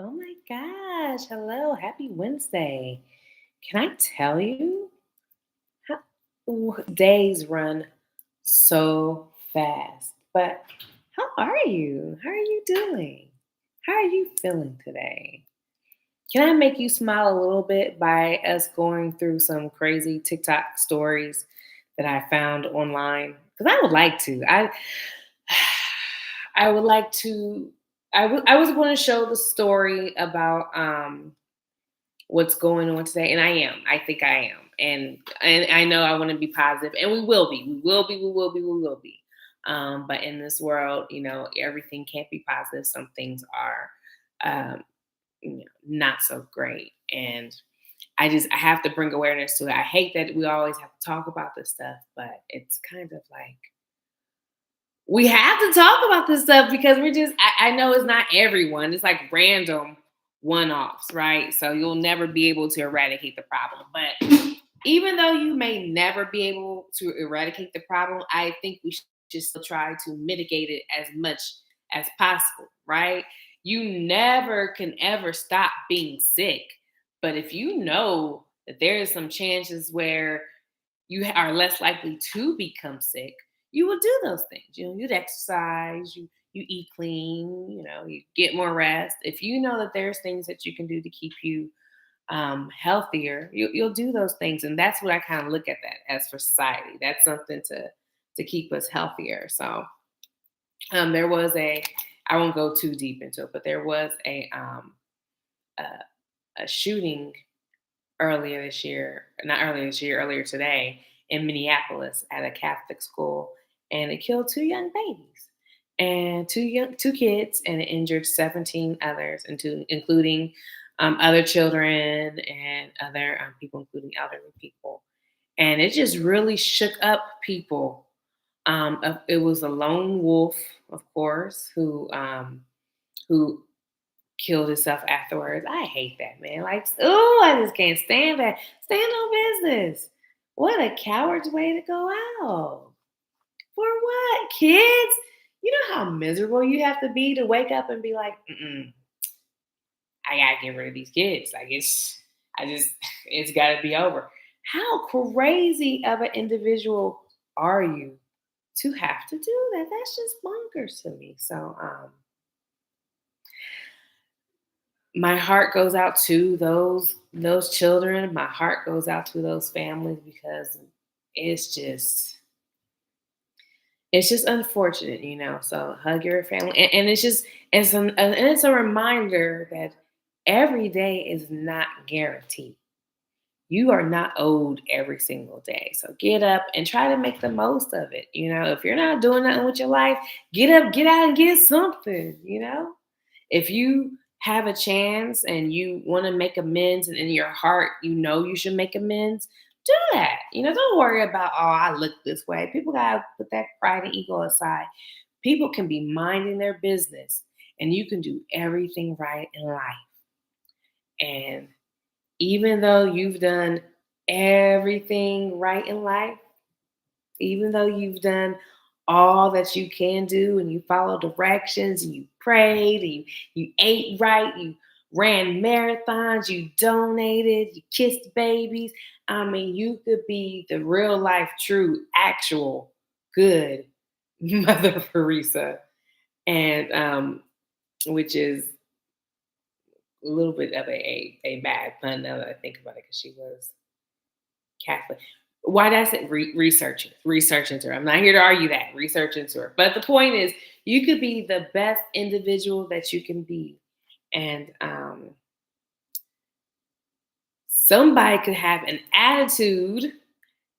Oh my gosh. Hello. Happy Wednesday. Can I tell you how days run so fast? But how are you? How are you doing? How are you feeling today? Can I make you smile a little bit by us going through some crazy TikTok stories that I found online? Because I would like to. I would like to. I was going to show the story about what's going on today, and I am. I think I am, and I know I want to be positive, and we will be. We will be. We will be. We will be. But in this world, everything can't be positive. Some things are, um, not so great, and I have to bring awareness to it. I hate that we always have to talk about this stuff, but it's kind of like we have to talk about this stuff because I know it's not everyone. It's like random one offs, right? So you'll never be able to eradicate the problem. But even though you may never be able to eradicate the problem, I think we should still try to mitigate it as much as possible, right? You never can ever stop being sick. But if you know that there is some chances where you are less likely to become sick, you will do those things. You'd exercise, you eat clean, you get more rest. If you know that there's things that you can do to keep you healthier, you'll do those things, and that's what I kind of look at that as for society. That's something to keep us healthier. So there was I won't go too deep into it, but there was a, a shooting earlier today in Minneapolis at a Catholic school, and it killed two young babies and two kids, and it injured 17 others, including other children and other people, including elderly people. And it just really shook up people. It was a lone wolf, of course, who killed himself afterwards. I hate that, man. Like, oh, I just can't stand that. Stand on business. What a coward's way to go out. For what? Kids? You know how miserable you have to be to wake up and be like, I gotta get rid of these kids. It's gotta be over. How crazy of an individual are you to have to do that? That's just bonkers to me. So, my heart goes out to those children. My heart goes out to those families because it's just it's just unfortunate, So hug your family, and it's a reminder that every day is not guaranteed. You are not owed every single day. So get up and try to make the most of it. If you're not doing nothing with your life, get up, get out and get something. If you have a chance and you want to make amends and in your heart, you should make amends, do that. Don't worry about, oh, I look this way. People got to put that pride and ego aside. People can be minding their business and you can do everything right in life. And even though you've done everything right in life, even though you've done all that you can do and you follow directions and you prayed and you ate right, you ran marathons, you donated, you kissed babies. I mean, you could be the real life, true, actual, good Mother Teresa, and which is a little bit of a bad pun now that I think about it because she was Catholic. Why does it research into her? I'm not here to argue that. Research into her. But the point is, you could be the best individual that you can be. And somebody could have an attitude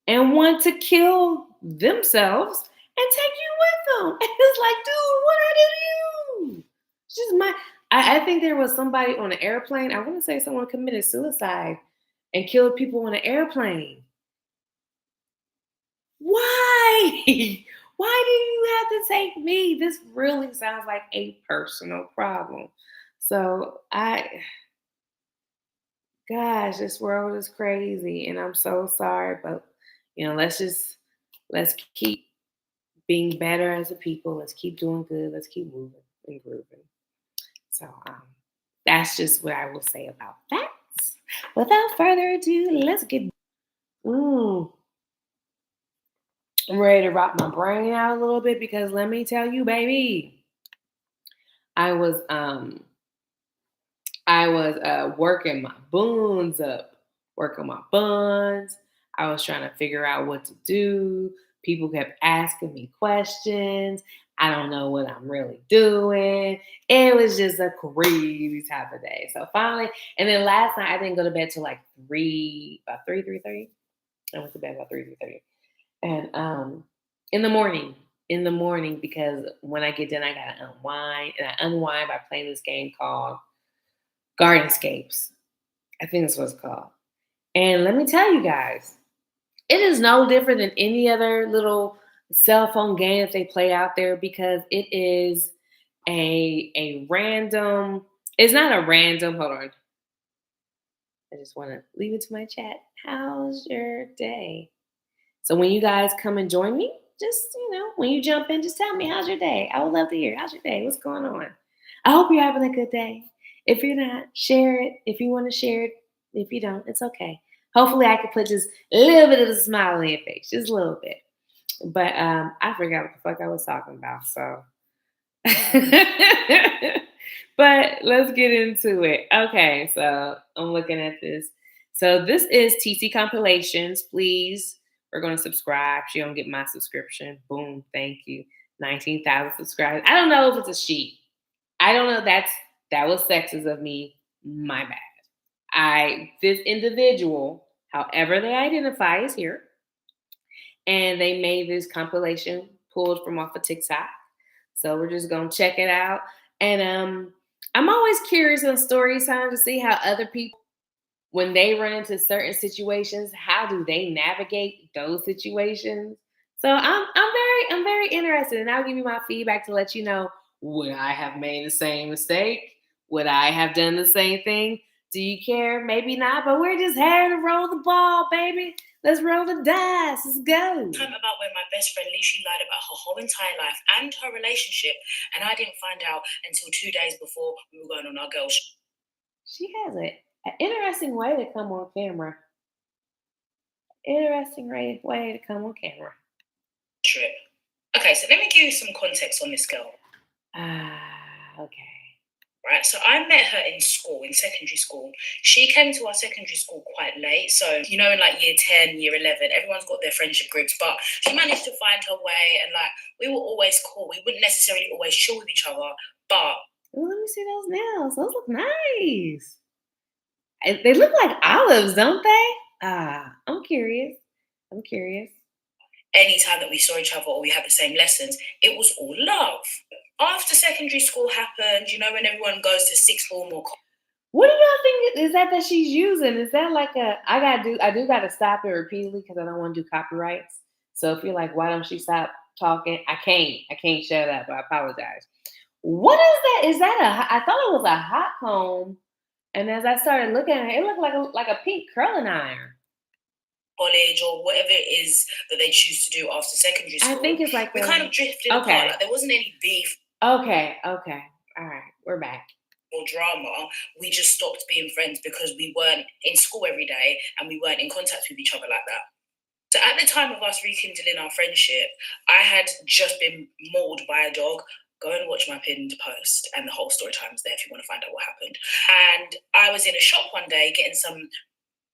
and want to kill themselves and take you with them. And it's like, dude, what I do to you? It's just I think there was somebody on an airplane. I want to say someone committed suicide and killed people on an airplane. Why? Why do you have to take me? This really sounds like a personal problem. So gosh, this world is crazy and I'm so sorry, but let's keep being better as a people. Let's keep doing good. Let's keep moving and grooving. So, that's just what I will say about that. Without further ado, let's get. Mm, I'm ready to rock my brain out a little bit because let me tell you, baby, I was um I was working my buns up, working my buns. I was trying to figure out what to do. People kept asking me questions. I don't know what I'm really doing. It was just a crazy type of day. So finally, and then last night I didn't go to bed till like about 3:30. I went to bed about 3:30. And in the morning, because when I get done, I gotta unwind. And I unwind by playing this game called Gardenscapes. I think that's what it's called. And let me tell you guys, it is no different than any other little cell phone game that they play out there because it is a random. It's not a random. Hold on. I just want to leave it to my chat. How's your day? So when you guys come and join me, just when you jump in, just tell me how's your day. I would love to hear how's your day. What's going on? I hope you're having a good day. If you're not, share it. If you want to share it, if you don't, it's okay. Hopefully, I can put just a little bit of a smile on your face, just a little bit. But I forgot what the fuck I was talking about. So, but let's get into it. Okay, so I'm looking at this. So this is TC Compilations. Please, we're gonna subscribe. She don't get my subscription. Boom, thank you. 19,000 subscribers. I don't know if it's a she. I don't know. That was sexist of me. My bad. This individual, however they identify, is here, and they made this compilation pulled from off of TikTok. So we're just gonna check it out. And I'm always curious on story time to see how other people, when they run into certain situations, how do they navigate those situations? So I'm very interested, and I'll give you my feedback to let you know, would I have made the same mistake? Would I have done the same thing? Do you care? Maybe not, but we're just here to roll the ball, baby. Let's roll the dice. Let's go. Time about when my best friend literally lied about her whole entire life and her relationship, and I didn't find out until 2 days before we were going on our girls' She has an interesting way to come on camera. Interesting way to come on camera. trip. Okay, so let me give you some context on this girl. Okay. Right, so I met her in school, in secondary school. She came to our secondary school quite late. So, in like year 10, year 11, everyone's got their friendship groups, but she managed to find her way. And like, we were always cool. We wouldn't necessarily always chill with each other, but. Ooh, let me see those nails. Those look nice. They look like olives, don't they? I'm curious. Anytime that we saw each other or we had the same lessons, it was all love. After secondary school happened, when everyone goes to sixth form or what do y'all think is that she's using? Is that like I do gotta stop it repeatedly because I don't want to do copyrights. So if you're like, why don't she stop talking? I can't shut up. I apologize. What is that? Is that I thought it was a hot comb. And as I started looking at it, it looked like a pink curling iron. college or whatever it is that they choose to do after secondary school. I think it's like we kind of drifted apart. Like, there wasn't any beef. Okay. All right, we're back. Or drama. We just stopped being friends because we weren't in school every day and we weren't in contact with each other like that. So at the time of us rekindling our friendship, I had just been mauled by a dog. Go and watch my pinned post, and the whole story time's there if you want to find out what happened. And I was in a shop one day getting some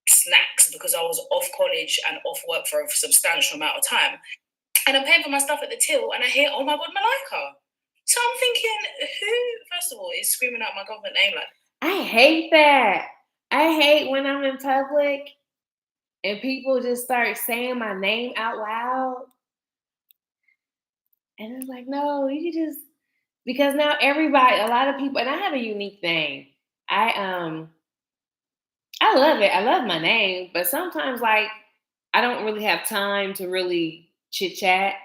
snacks because I was off college and off work for a substantial amount of time. And I'm paying for my stuff at the till, and I hear, oh my God, Malika. So I'm thinking, who, first of all, is screaming out my government name like that? I hate that. I hate when I'm in public and people just start saying my name out loud. And it's like, no, you just, because now everybody, a lot of people, and I have a unique thing. I love it. I love my name, but sometimes like I don't really have time to really chit chat,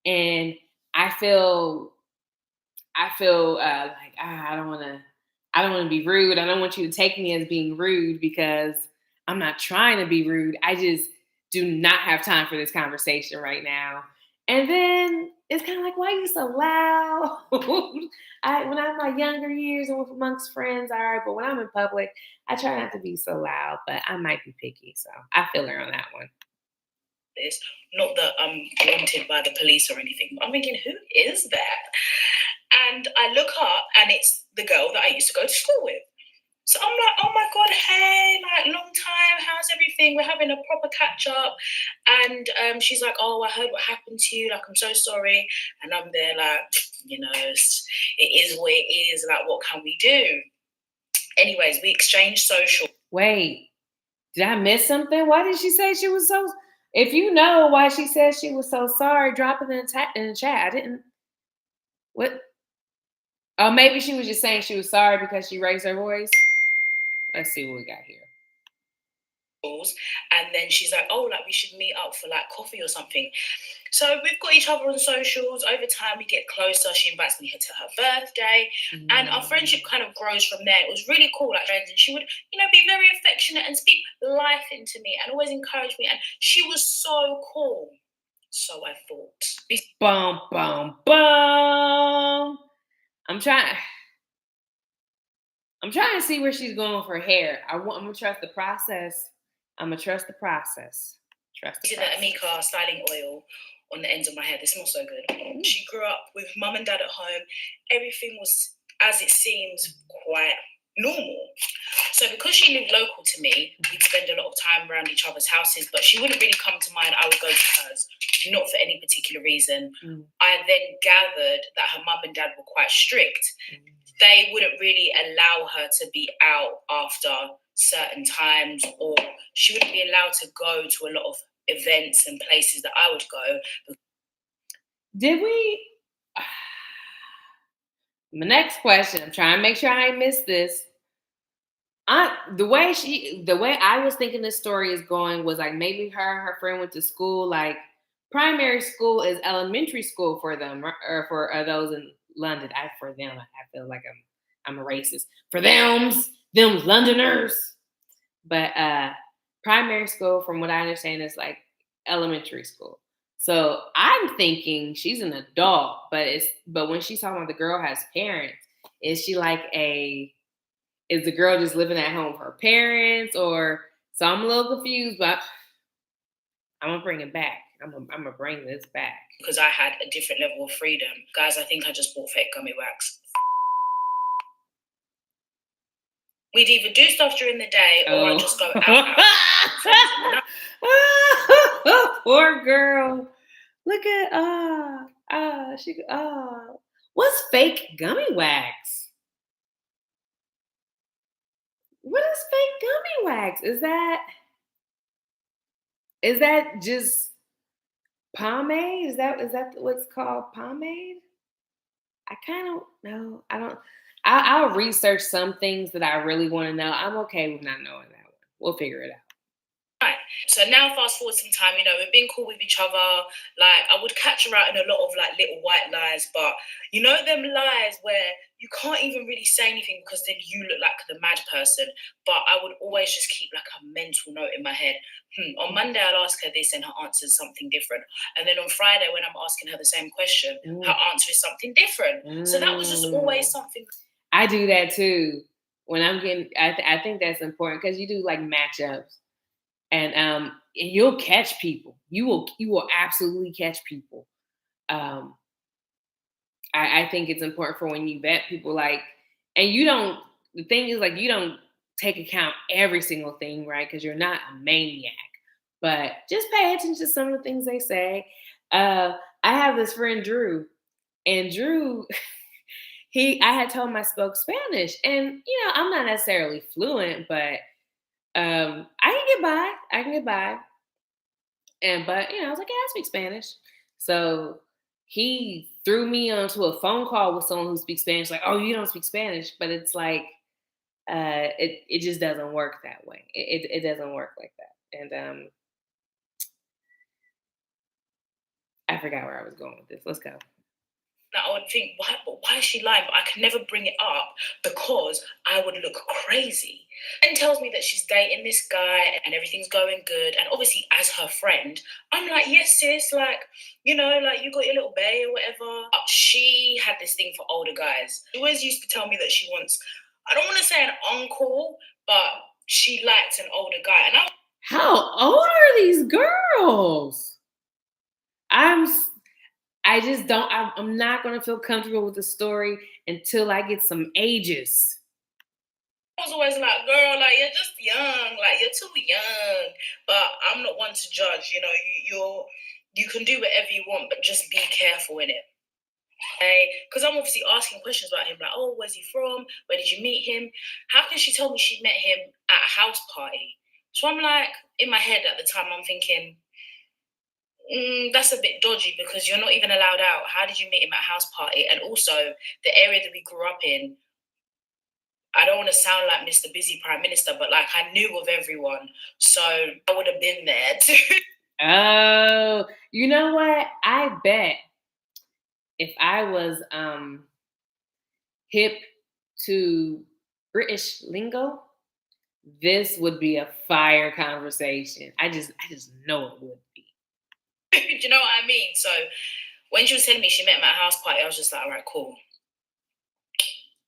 and I feel like I don't want to be rude. I don't want you to take me as being rude because I'm not trying to be rude. I just do not have time for this conversation right now. And then it's kind of like, why are you so loud? When I'm in my younger years and with amongst friends, all right, but when I'm in public, I try not to be so loud, but I might be picky, so I feel her on that one. this. Not that I'm wanted by the police or anything, but I'm thinking, who is that? And I look up and it's the girl that I used to go to school with. So I'm like, oh my God, hey, like long time, how's everything? We're having a proper catch up. And she's like, oh, I heard what happened to you. Like, I'm so sorry. And I'm there like, it is what it is. Like, what can we do? Anyways, we exchanged social. Wait, did I miss something? Why did she say she was so? If you know why she said she was so sorry, drop it in the chat. I didn't. What? Oh, maybe she was just saying she was sorry because she raised her voice. Let's see what we got here. And then she's like, oh, like we should meet up for like coffee or something. So we've got each other on socials. Over time, we get closer. She invites me to her birthday, and our friendship kind of grows from there. It was really cool, like friends, and she would, be very affectionate and speak life into me, and always encourage me. And she was so cool. So I thought, Boom, boom, boom. I'm trying. I'm trying to see where she's going with her hair. I'm gonna trust the process. I'm gonna trust the process. Trust the using process. the Amika styling oil on the ends of my hair. They smell so good. She grew up with mum and dad at home. Everything was, as it seems, quite normal. So because she lived local to me, we'd spend a lot of time around each other's houses, but she wouldn't really come to mine. I would go to hers, not for any particular reason. I then gathered that her mum and dad were quite strict. They wouldn't really allow her to be out after certain times, or she wouldn't be allowed to go to a lot of events and places that I would go. Did we? My next question. I'm trying to make sure I ain't missed this. The way I was thinking this story is going was like maybe her friend went to school. Like primary school is elementary school for them, or for those in London. For them, I feel like I'm a racist. For them Londoners. But primary school, from what I understand, is like elementary school. So I'm thinking she's an adult, but when she's talking about the girl has parents, is she like is the girl just living at home with her parents, or so I'm a little confused, but I'm gonna bring it back. I'm gonna bring this back. Because I had a different level of freedom. Guys, I think I just bought fake gummy wax. We'd either do stuff during the day or I'd just go out. Poor girl. Look at what's fake gummy wax? What is fake gummy wax? Is that just pomade? Is that what's called pomade? I kind of know. I don't. I'll research some things that I really want to know. I'm okay with not knowing that one. We'll figure it out. Right. So now fast forward some time, we've been cool with each other. Like I would catch her out in a lot of like little white lies, but them lies where you can't even really say anything because then you look like the mad person. But I would always just keep like a mental note in my head. On Monday I'll ask her this and her answer is something different. And then on Friday when I'm asking her the same question, her answer is something different. So that was just always something. I do that too. When I'm getting, I think that's important because you do like matchups. And you'll catch people. You will absolutely catch people. I think it's important for when you vet people, like, and you don't. The thing is, like, you don't take account every single thing, right? Because you're not a maniac. But just pay attention to some of the things they say. I have this friend Drew, and Drew, I had told him I spoke Spanish, and I'm not necessarily fluent, but I can get by. I can get by. But I was like, yeah, I speak Spanish. So he threw me onto a phone call with someone who speaks Spanish, like, oh, you don't speak Spanish. But it's like it just doesn't work that way. It doesn't work like that. And I forgot where I was going with this. Let's go. Now I would think, why is she lying? But I can never bring it up because I would look crazy. And tells me that she's dating this guy and everything's going good. And obviously, as her friend, I'm like, yes, sis, like, like you got your little bae or whatever. She had this thing for older guys. She always used to tell me that she wants, I don't want to say an uncle, but she liked an older guy. And How old are these girls? I'm I just don't. I'm not gonna feel comfortable with the story until I get some ages. I was always like, girl, like you're just young, like you're too young. But I'm not one to judge. You can do whatever you want, but just be careful in it. Okay? Because I'm obviously asking questions about him, like, oh, where's he from? Where did you meet him? How can she tell me she met him at a house party? So I'm like, in my head at the time, I'm thinking, that's a bit dodgy because you're not even allowed out. How did you meet him at a house party? And also, the area that we grew up in, I don't want to sound like Mr. Busy Prime Minister, but like I knew of everyone. So I would have been there too. Oh, you know what? I bet if I was hip to British lingo, this would be a fire conversation. I just know it would be. Do you know what I mean? So when she was telling me she met him at a house party, I was just like, all right, cool.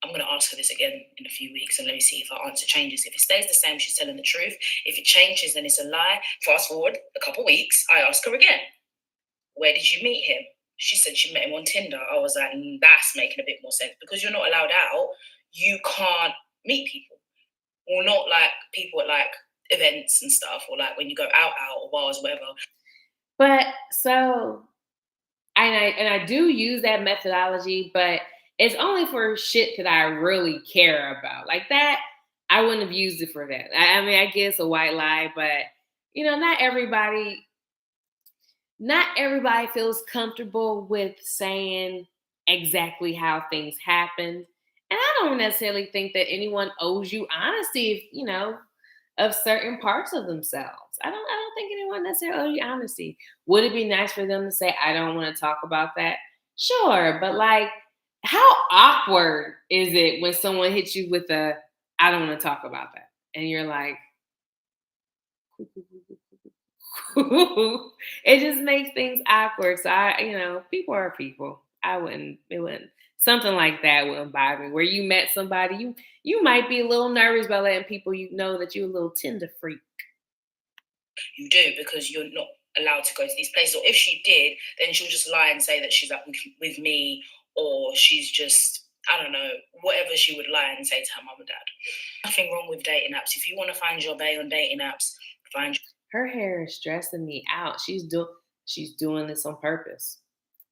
I'm going to ask her this again in a few weeks and let me see if her answer changes. If it stays the same, she's telling the truth. If it changes, then it's a lie. Fast forward a couple of weeks, I ask her again, where did you meet him? She said she met him on Tinder. I was like, that's making a bit more sense because you're not allowed out. You can't meet people. Or not like people at like events and stuff, or like when you go out or bars, whatever. But so and I do use that methodology, but it's only for shit that I really care about. Like that, I wouldn't have used it for that. I mean, I guess a white lie, but not everybody feels comfortable with saying exactly how things happened. And I don't necessarily think that anyone owes you honesty if, of certain parts of themselves. I don't think anyone necessarily owes you honesty. Would it be nice for them to say, I don't want to talk about that? Sure, but like how awkward is it when someone hits you with a I don't want to talk about that? And you're like, it just makes things awkward. So people are people. It wouldn't, something like that wouldn't bother me. Where you met somebody, you might be a little nervous about letting people know that you're a little tender freak. You do because you're not allowed to go to these places. Or if she did, then she'll just lie and say that she's like with me, or she's just, I don't know, whatever she would lie and say to her mum and dad. Nothing wrong with dating apps. If you want to find your bae on dating apps, find. Her hair is stressing me out. She's doing this on purpose.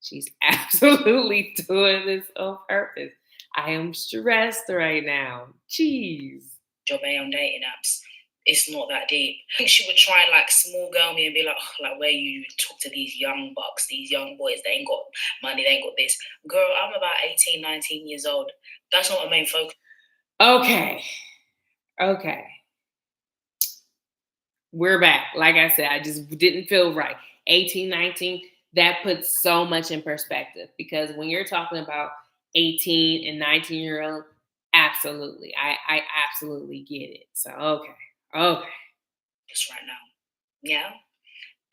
She's absolutely doing this on purpose. I am stressed right now. Jeez. Your bae on dating apps. It's not that deep. I think she would try and like small girl me and be like, oh, like where you talk to these young bucks, these young boys, they ain't got money, they ain't got this. Girl, I'm about 18, 19 years old. That's not a main focus. Okay. We're back. Like I said, I just didn't feel right. 18, 19, that puts so much in perspective because when you're talking about 18 and 19-year-old, absolutely. I absolutely get it. So, okay. Just right now. Yeah.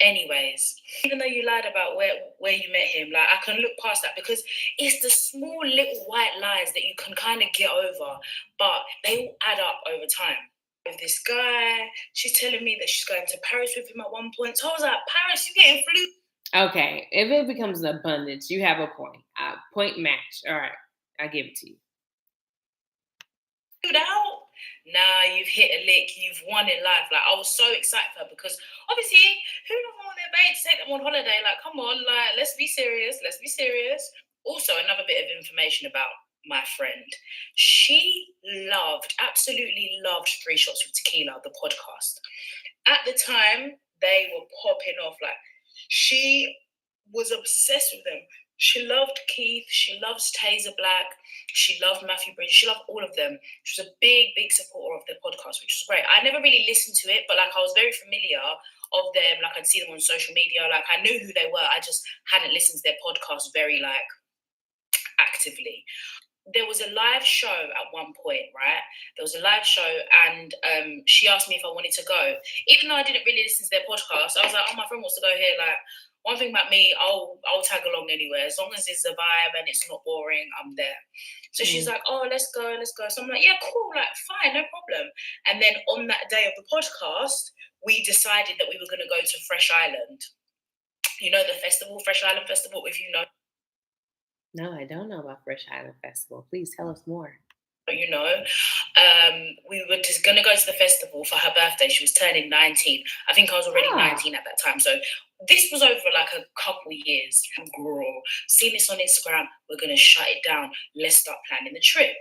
Anyways, even though you lied about where you met him, like I can look past that because it's the small little white lies that you can kind of get over, but they all add up over time. With this guy, she's telling me that she's going to Paris with him at one point. So I was like, Paris, you getting flu? Okay, if it becomes an abundance, you have a point. Point match. All right, I give it to you. Out? Nah, you've hit a lick. You've won in life. Like I was so excited for her because obviously, who doesn't want their babe to take them on holiday? Like, come on, like let's be serious. Let's be serious. Also, another bit of information about my friend. She absolutely loved Three Shots with Tequila, the podcast. At the time, they were popping off. Like she was obsessed with them. She loved Keith. She loves Taser Black. She loved Matthew Bridges. She loved all of them. She was a big, big supporter of their podcast, which was great. I never really listened to it, but like I was very familiar of them. Like I'd see them on social media. Like I knew who they were. I just hadn't listened to their podcast very like actively. There was a live show at one point, right? There was a live show, and she asked me if I wanted to go. Even though I didn't really listen to their podcast, I was like, "Oh, my friend wants to go here." Like, one thing about me, I'll tag along anywhere as long as it's a vibe and it's not boring. I'm there. So she's Mm. like, "Oh, let's go, let's go." So I'm like, "Yeah, cool, like fine, no problem." And then on that day of the podcast, we decided that we were going to go to Fresh Island. You know the festival, Fresh Island Festival, if you know. No, I don't know about Fresh Island Festival. Please tell us more. You know, we were just gonna go to the festival for her birthday. She was turning 19. I think I was already Ah, 19 at that time. So this was over like a couple years. Girl, seen this on Instagram. We're gonna shut it down. Let's start planning the trip.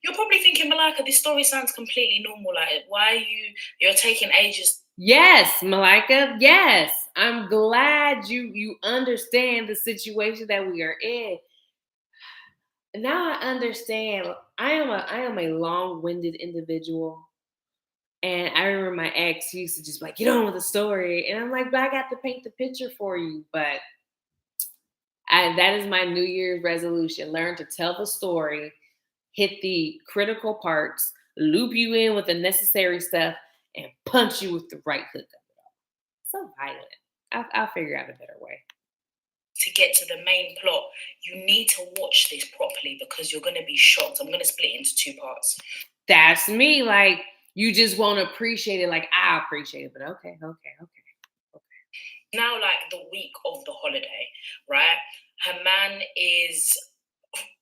You're probably thinking, Malika, this story sounds completely normal. Like, why are you're taking ages? yes, Malika. Yes, I'm glad you understand the situation that we are in. Now I understand. I am a long-winded individual. And I remember my ex used to just be like, get on with the story. And I'm like, but I got to paint the picture for you. But that is my New Year's resolution. Learn to tell the story, hit the critical parts, loop you in with the necessary stuff, and punch you with the right hook. So violent. I'll figure out a better way. To get to the main plot, you need to watch this properly because you're going to be shocked. I'm going to split it into two parts. That's me. Like, you just won't appreciate it like I appreciate it. But okay, okay. Now, like the week of the holiday, right? Her man is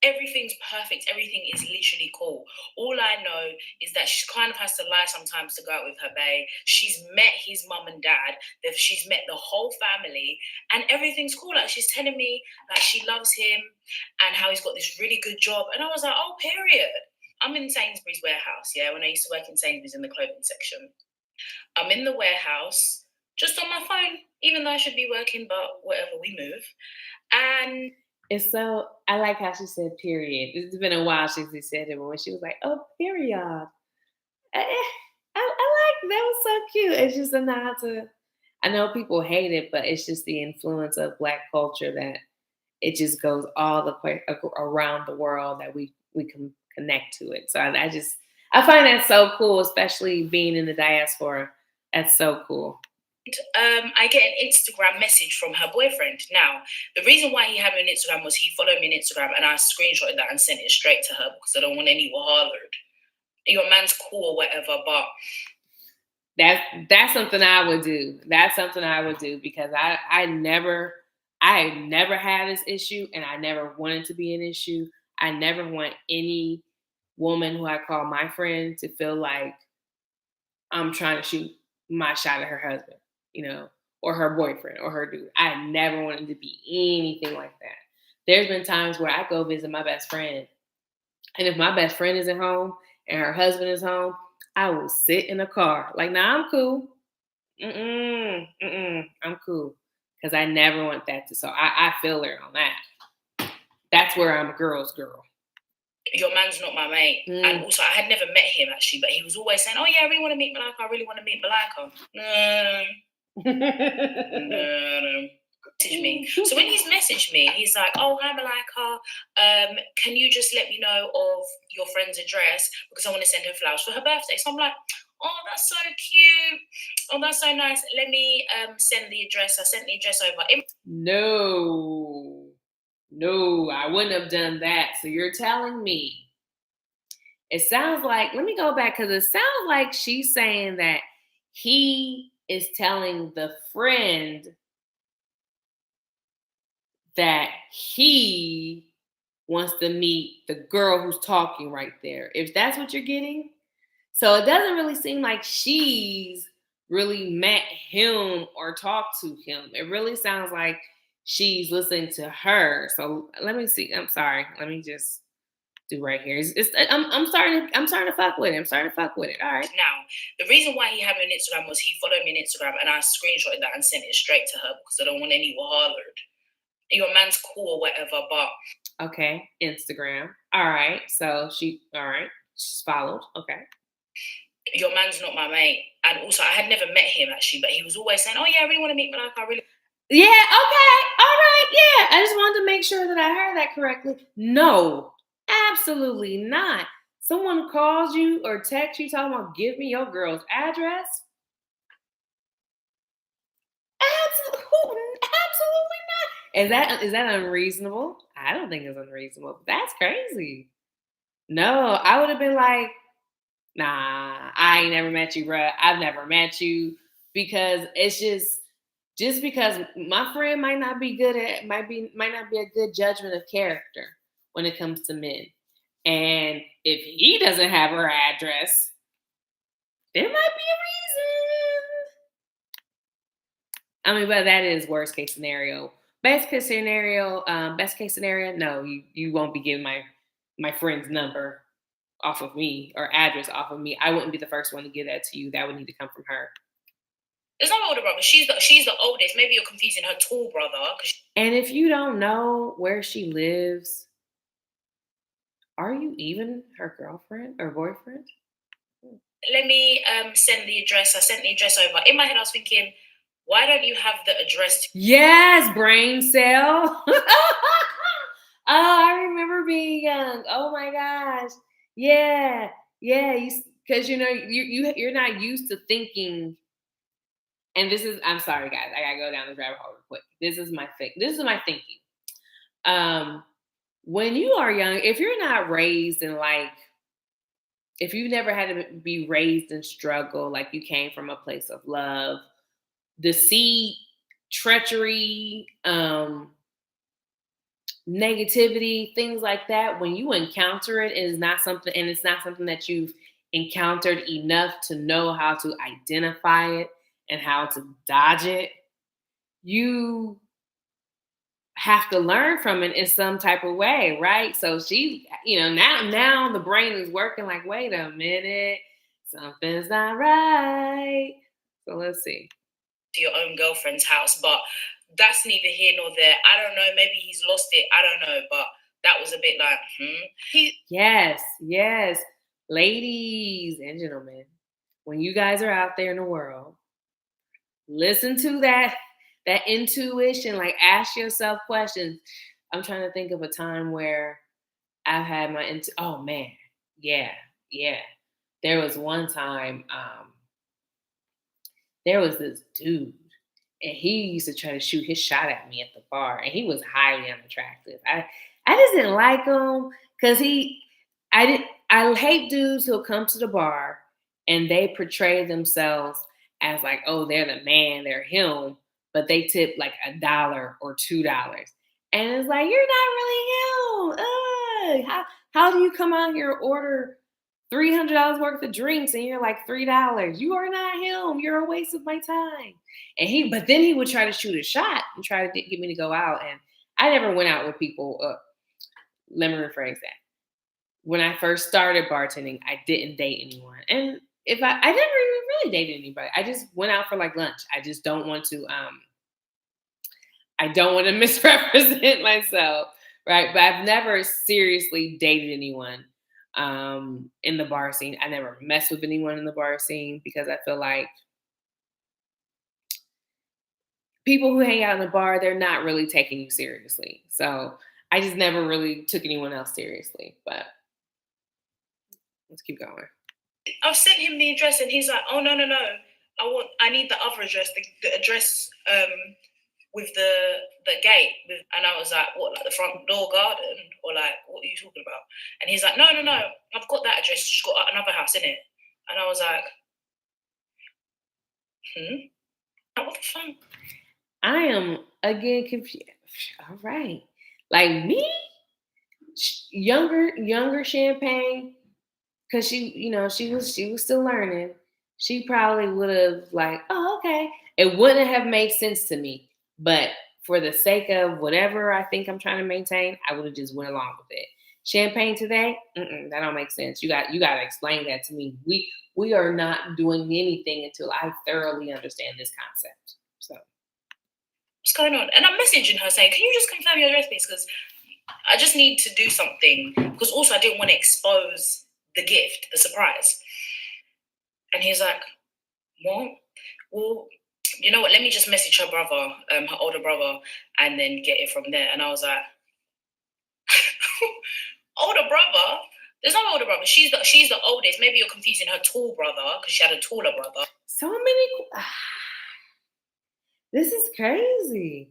everything's perfect. Everything is literally cool. All I know is that she kind of has to lie sometimes to go out with her bae. She's met his mum and dad. She's met the whole family, and everything's cool. Like she's telling me like she loves him and how he's got this really good job. And I was like, oh, period. I'm in Sainsbury's warehouse, yeah, when I used to work in Sainsbury's in the clothing section. I'm in the warehouse, just on my phone, even though I should be working, but whatever, we move. And It's so I like how she said period. It's been a while since she said it, but when she was like, "Oh, period," I like that was so cute. It's just a nod to. I know people hate it, but it's just the influence of Black culture that it just goes all the way around the world that we can connect to it. So I find that so cool, especially being in the diaspora. That's so cool. I get an Instagram message from her boyfriend. Now, the reason why he had me on Instagram was he followed me on Instagram and I screenshotted that and sent it straight to her because I don't want any hollered. Your man's cool or whatever, but That's something I would do. That's something I would do because I never had this issue and I never wanted to be an issue. I never want any woman who I call my friend to feel like I'm trying to shoot my shot at her husband, or her boyfriend or her dude. I never wanted to be anything like that. There's been times where I go visit my best friend, and if my best friend isn't home and her husband is home, I will sit in the car. Like, nah, I'm cool. I'm cool. Because I never want that to. So I feel her on that. That's where I'm a girl's girl. your man's not my mate. And also, I had never met him actually, but he was always saying, oh, yeah, I really want to meet Malika. I really want to meet Malika. No. Message me. So when he's messaged me, he's like, "Oh, hi Malika. Can you just let me know of your friend's address because I want to send her flowers for her birthday?" So I'm like, "Oh, that's so cute. Oh, that's so nice. Let me send the address." I sent the address over. No, I wouldn't have done that. So you're telling me it sounds like, let me go back because it sounds like she's saying that he is telling the friend that he wants to meet the girl who's talking right there. If that's what you're getting. So it doesn't really seem like she's really met him or talked to him. It really sounds like she's listening to her. So let me see. I'm sorry. Let me just do right here. I'm starting to fuck with it. I'm starting to fuck with it. All right. Now, the reason why he had me on Instagram was he followed me on Instagram and I screenshotted that and sent it straight to her because I don't want any hollered. Your man's cool or whatever, but okay, Instagram. All right. So she's followed. Okay. Your man's not my mate. And also, I had never met him actually, but he was always saying, "Oh yeah, I really want to meet Malika. I really." Yeah, okay, all right, yeah. I just wanted to make sure that I heard that correctly. No, absolutely not. Someone calls you or texts you talking about give me your girl's address. Absolutely, absolutely not. Is that unreasonable? I don't think it's unreasonable. That's crazy. No, I would have been like, nah, I ain't never met you, bruh. I've never met you because it's just because my friend might not be a good judgment of character when it comes to men. And if he doesn't have her address, there might be a reason. I mean, but that is worst case scenario. Best case scenario, no, you won't be giving my friend's number off of me or address off of me. I wouldn't be the first one to give that to you. That would need to come from her. There's no older brother. She's the oldest. Maybe you're confusing her tall brother. And if you don't know where she lives, are you even her girlfriend or boyfriend? Let me send the address. I sent the address over. In my head, I was thinking, why don't you have the address? Yes, brain cell. Oh, I remember being young. Oh my gosh. Yeah, yeah. Because you're not used to thinking. And this is, I'm sorry, guys. I gotta go down this rabbit hole real quick. This is my thing. This is my thinking. Um, when you are young, if you're not raised in like, if you've never had to be raised in struggle, like you came from a place of love, deceit, treachery, negativity, things like that, when you encounter it, it's not something that you've encountered enough to know how to identify it and how to dodge it, you have to learn from it in some type of way, right? So she, now the brain is working like, wait a minute, something's not right. So let's see. To your own girlfriend's house, but that's neither here nor there. I don't know. Maybe he's lost it. I don't know, but that was a bit like, He Yes, yes. Ladies and gentlemen, when you guys are out there in the world, listen to that intuition, like ask yourself questions. I'm trying to think of a time where I've had oh man, yeah, yeah. There was one time, there was this dude, and he used to try to shoot his shot at me at the bar, and he was highly unattractive. I just didn't like him because I did I hate dudes who'll come to the bar and they portray themselves as like, oh, they're the man, they're him, but they tip like $1 or $2. And it's like, you're not really him. Ugh. How do you come out here and order $300 worth of drinks and you're like $3? You are not him. You're a waste of my time. But then he would try to shoot a shot and try to get me to go out. And I never went out with people. Let me rephrase that. When I first started bartending, I didn't date anyone. And if I never even really dated anybody. I just went out for like lunch. I don't want to misrepresent myself, right? But I've never seriously dated anyone in the bar scene. I never messed with anyone in the bar scene because I feel like people who hang out in the bar, they're not really taking you seriously. So I just never really took anyone else seriously. But let's keep going. I sent him the address, and he's like, "Oh no, no, no! I need the other address, the address with the gate." And I was like, "What, like the front door garden, or like what are you talking about?" And he's like, "No, no, no! I've got that address. She's got another house in it." And I was like, What the fuck?" I am again confused. All right, like me, younger champagne, because she was still learning. She probably would have like, oh, okay. It wouldn't have made sense to me, but for the sake of whatever I think I'm trying to maintain, I would have just went along with it. Champagne today, that don't make sense. You got to explain that to me. We are not doing anything until I thoroughly understand this concept. So What's going on? And I'm messaging her saying, "Can you just confirm your address, please? Because I just need to do something." Because also I didn't want to expose the gift, the surprise. And he's like, "What? Well, you know what? Let me just message her brother, her older brother, and then get it from there. And I was like, older brother? There's no older brother. She's the oldest. Maybe you're confusing her tall brother because she had a taller brother. So many. This is crazy.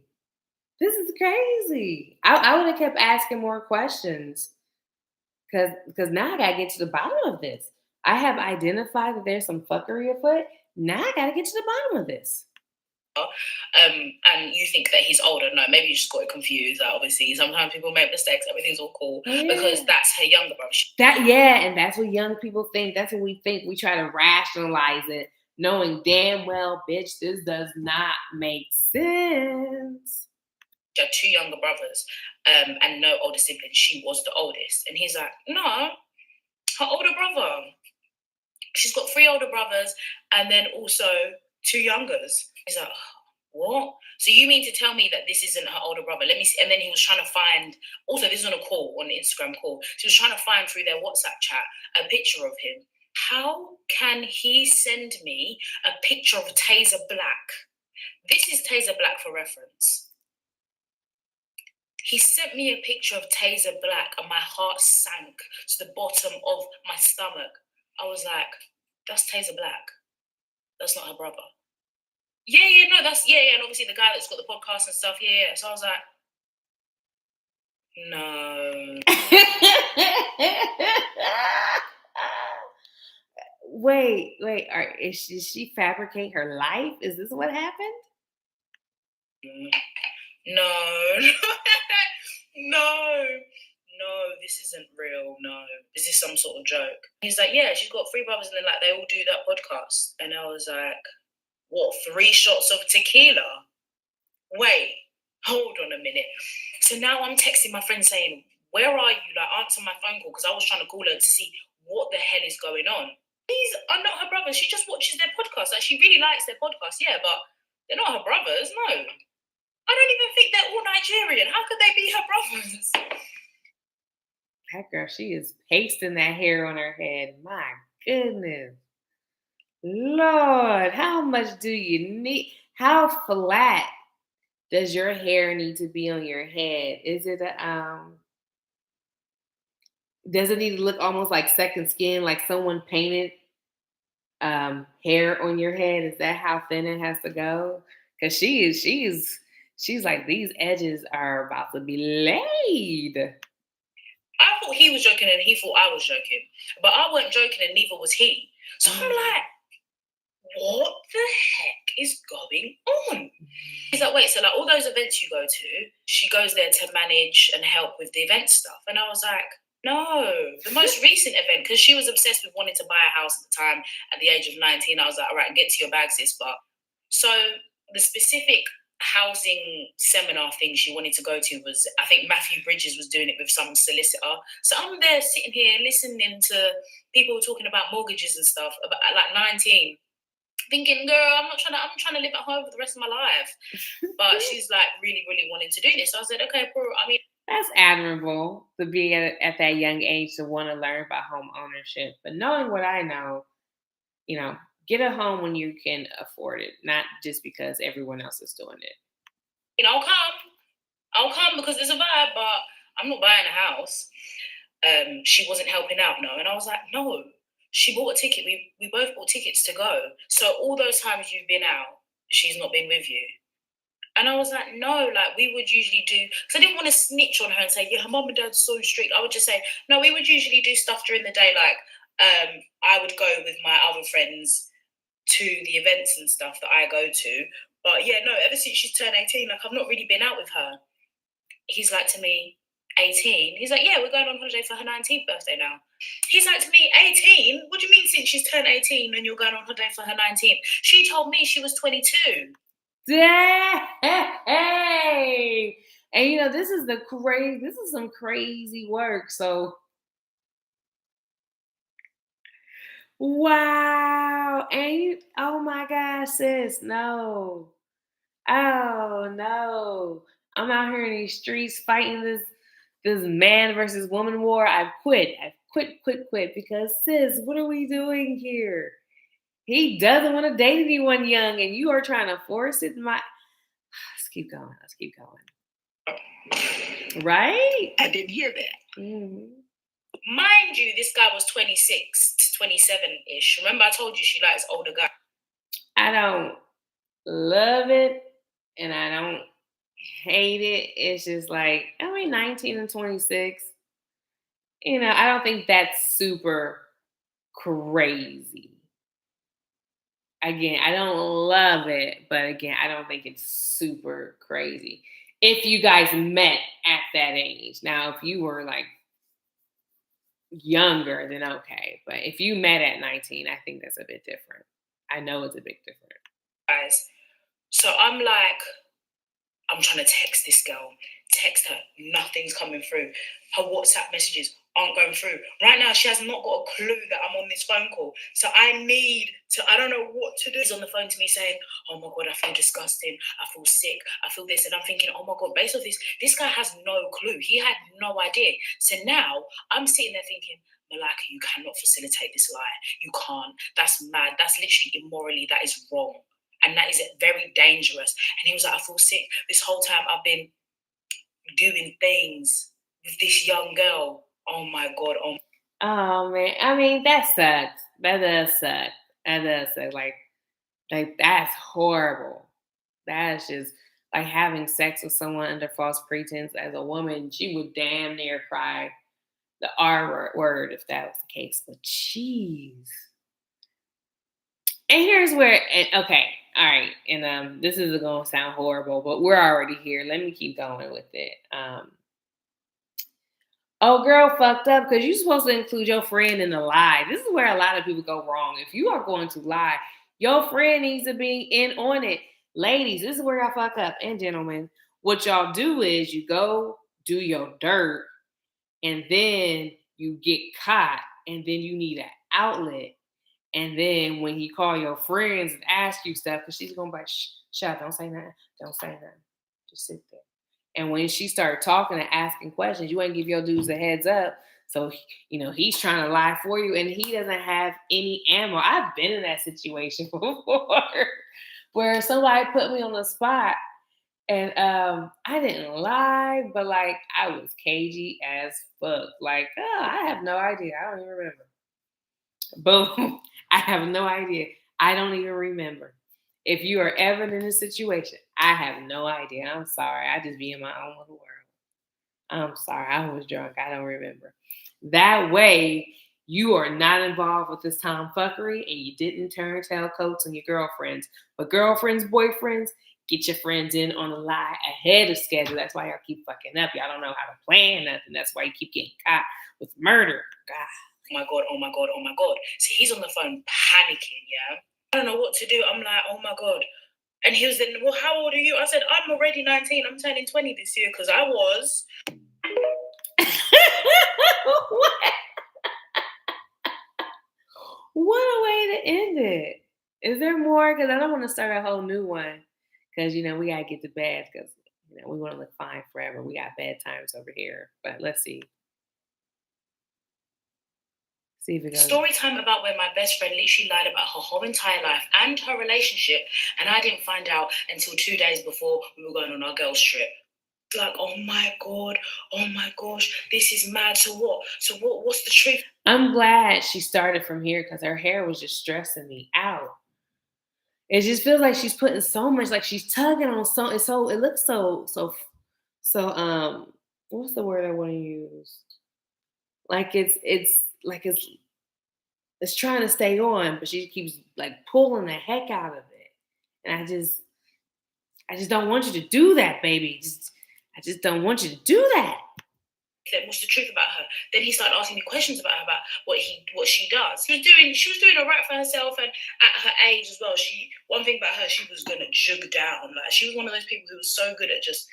This is crazy. I would have kept asking more questions because now I gotta get to the bottom of this. I have identified that there's some fuckery afoot. Now I gotta get to the bottom of this. And you think that he's older. No, maybe you just got it confused. Like, obviously, sometimes people make mistakes. Everything's all cool because that's her younger brother. And that's what young people think. That's what we think. We try to rationalize it, knowing damn well, bitch, this does not make sense. She had two younger brothers, and no older siblings. She was the oldest, and he's like, no, her older brother. She's got three older brothers, and then also two youngers. He's like, what? So you mean to tell me that this isn't her older brother? Let me see. And then he was trying to find, also this is on a call, on an Instagram call. So he was trying to find through their WhatsApp chat a picture of him. How can he send me a picture of Taser Black? This is Taser Black for reference. He sent me a picture of Taser Black and my heart sank to the bottom of my stomach. I was like, that's Taser Black. That's not her brother. Yeah, no, that's, yeah, and obviously the guy that's got the podcast and stuff, yeah. So I was like, no. Wait, did she fabricate her life? Is this what happened? No. No, this isn't real. No. Is this some sort of joke? He's like, yeah, she's got three brothers and then like they all do that podcast. And I was like, what, 3 shots of tequila? Wait, hold on a minute. So now I'm texting my friend saying, where are you? Like, answer my phone call because I was trying to call her to see what the hell is going on. These are not her brothers. She just watches their podcast. Like, she really likes their podcast, yeah, but they're not her brothers, no. I don't even think they're all Nigerian. How could they be her brothers? That girl, she is pasting that hair on her head. My goodness. Lord, how much do you need? How flat does your hair need to be on your head? Is it does it need to look almost like second skin, like someone painted hair on your head? Is that how thin it has to go? Because she's like, these edges are about to be laid. I thought he was joking and he thought I was joking. But I wasn't joking and neither was he. So I'm like, what the heck is going on? He's like, wait, so like all those events you go to, she goes there to manage and help with the event stuff. And I was like, no, the most recent event, because she was obsessed with wanting to buy a house at the time at the age of 19. I was like, all right, get to your bag, sis. But so the specific housing seminar thing she wanted to go to was, I think Matthew Bridges was doing it with some solicitor. So I'm there sitting here listening to people talking about mortgages and stuff about like 19, thinking, girl, I'm trying to live at home for the rest of my life. But she's like really, really wanting to do this. So I said, okay, bro, I mean, that's admirable to be at that young age to want to learn about home ownership. But knowing what I know, get a home when you can afford it, not just because everyone else is doing it. I'll come because there's a vibe, but I'm not buying a house. She wasn't helping out, no. And I was like, no, she bought a ticket. We both bought tickets to go. So all those times you've been out, she's not been with you. And I was like, no, like we would usually do, because I didn't want to snitch on her and say, yeah, her mom and dad's so strict. I would just say, no, we would usually do stuff during the day. Like I would go with my other friends to the events and stuff that I go to. But yeah, no, ever since she's turned 18, like I've not really been out with her. He's like to me, 18? He's like, yeah, we're going on holiday for her 19th birthday now. He's like to me, 18? What do you mean since she's turned 18 and you're going on holiday for her 19th? She told me she was 22. Hey, and this is some crazy work. So wow. And oh my gosh, sis, no. Oh no. I'm out here in these streets fighting this man versus woman war. I've quit. I've quit because sis, what are we doing here? He doesn't want to date anyone young, and you are trying to force it. Let's keep going. Let's keep going. Right? I didn't hear that. Mm-hmm. Mind you, this guy was 26, 27-ish. Remember I told you she likes older guys. I don't love it and I don't hate it. It's just like, 19 and 26. I don't think that's super crazy. Again, I don't love it, but again, I don't think it's super crazy. If you guys met at that age. Now, if you were like younger, then okay. But if you met at 19, I think that's a bit different. I know it's a bit different. Guys. So I'm like, I'm trying to text this girl, text her, nothing's coming through. Her WhatsApp messages aren't going through. Right now, she has not got a clue that I'm on this phone call. So I don't know what to do. He's on the phone to me saying, oh my God, I feel disgusting. I feel sick. I feel this. And I'm thinking, oh my God, based on this guy has no clue. He had no idea. So now I'm sitting there thinking, Malaka, you cannot facilitate this lie. You can't. That's mad. That's literally immorally, that is wrong. And that is very dangerous. And he was like, I feel sick. This whole time I've been doing things with this young girl. Oh my God. Oh man. That sucks. That does suck. That does suck. Like that's horrible. That's just like having sex with someone under false pretense. As a woman, she would damn near cry the R word if that was the case. But jeez. And here's where, okay, all right, and this is going to sound horrible, but we're already here. Let me keep going with it. Oh, girl fucked up because you're supposed to include your friend in the lie. This is where a lot of people go wrong. If you are going to lie, your friend needs to be in on it. Ladies, this is where y'all fuck up. And gentlemen, what y'all do is you go do your dirt and then you get caught and then you need an outlet. And then when you call your friends and ask you stuff, because she's going to be like, shut up, don't say nothing. Don't say nothing. Just sit there. And when she started talking and asking questions, you ain't give your dudes a heads up. So, he's trying to lie for you and he doesn't have any ammo. I've been in that situation before where somebody put me on the spot and I didn't lie, but like I was cagey as fuck. Like, I have no idea. I don't even remember. Boom. I have no idea. I don't even remember. If you are ever in a situation, I have no idea. I'm sorry. I just be in my own little world. I'm sorry. I was drunk. I don't remember. That way, you are not involved with this tomfuckery and you didn't turn tailcoats on your girlfriends. But girlfriends, boyfriends, get your friends in on the lie ahead of schedule. That's why y'all keep fucking up. Y'all don't know how to plan nothing. That's why you keep getting caught with murder. God. Oh my God, oh my God, oh my God. See, he's on the phone panicking, yeah? I don't know what to do. I'm like, oh my God. And he was then, well, how old are you? I said, I'm already 19. I'm turning 20 this year because I was. What? What a way to end it. Is there more? Because I don't want to start a whole new one. Because, we got to get to bed because, we want to look fine forever. We got bad times over here. But let's see. See if it goes. Story time about when my best friend literally lied about her whole entire life and her relationship. And I didn't find out until 2 days before we were going on our girls' trip. Like, oh my God, oh my gosh, this is mad. So what? What's the truth? I'm glad she started from here because her hair was just stressing me out. It just feels like she's putting so much, like she's tugging on so it looks so what's the word I want to use? Like it's trying to stay on, but she keeps like pulling the heck out of it. And I just don't want you to do that, baby. I just don't want you to do that. What's the truth about her? Then he started asking me questions about her, about what she does. She was doing all right for herself, and at her age as well. One thing about her, she was gonna jug down. Like she was one of those people who was so good at just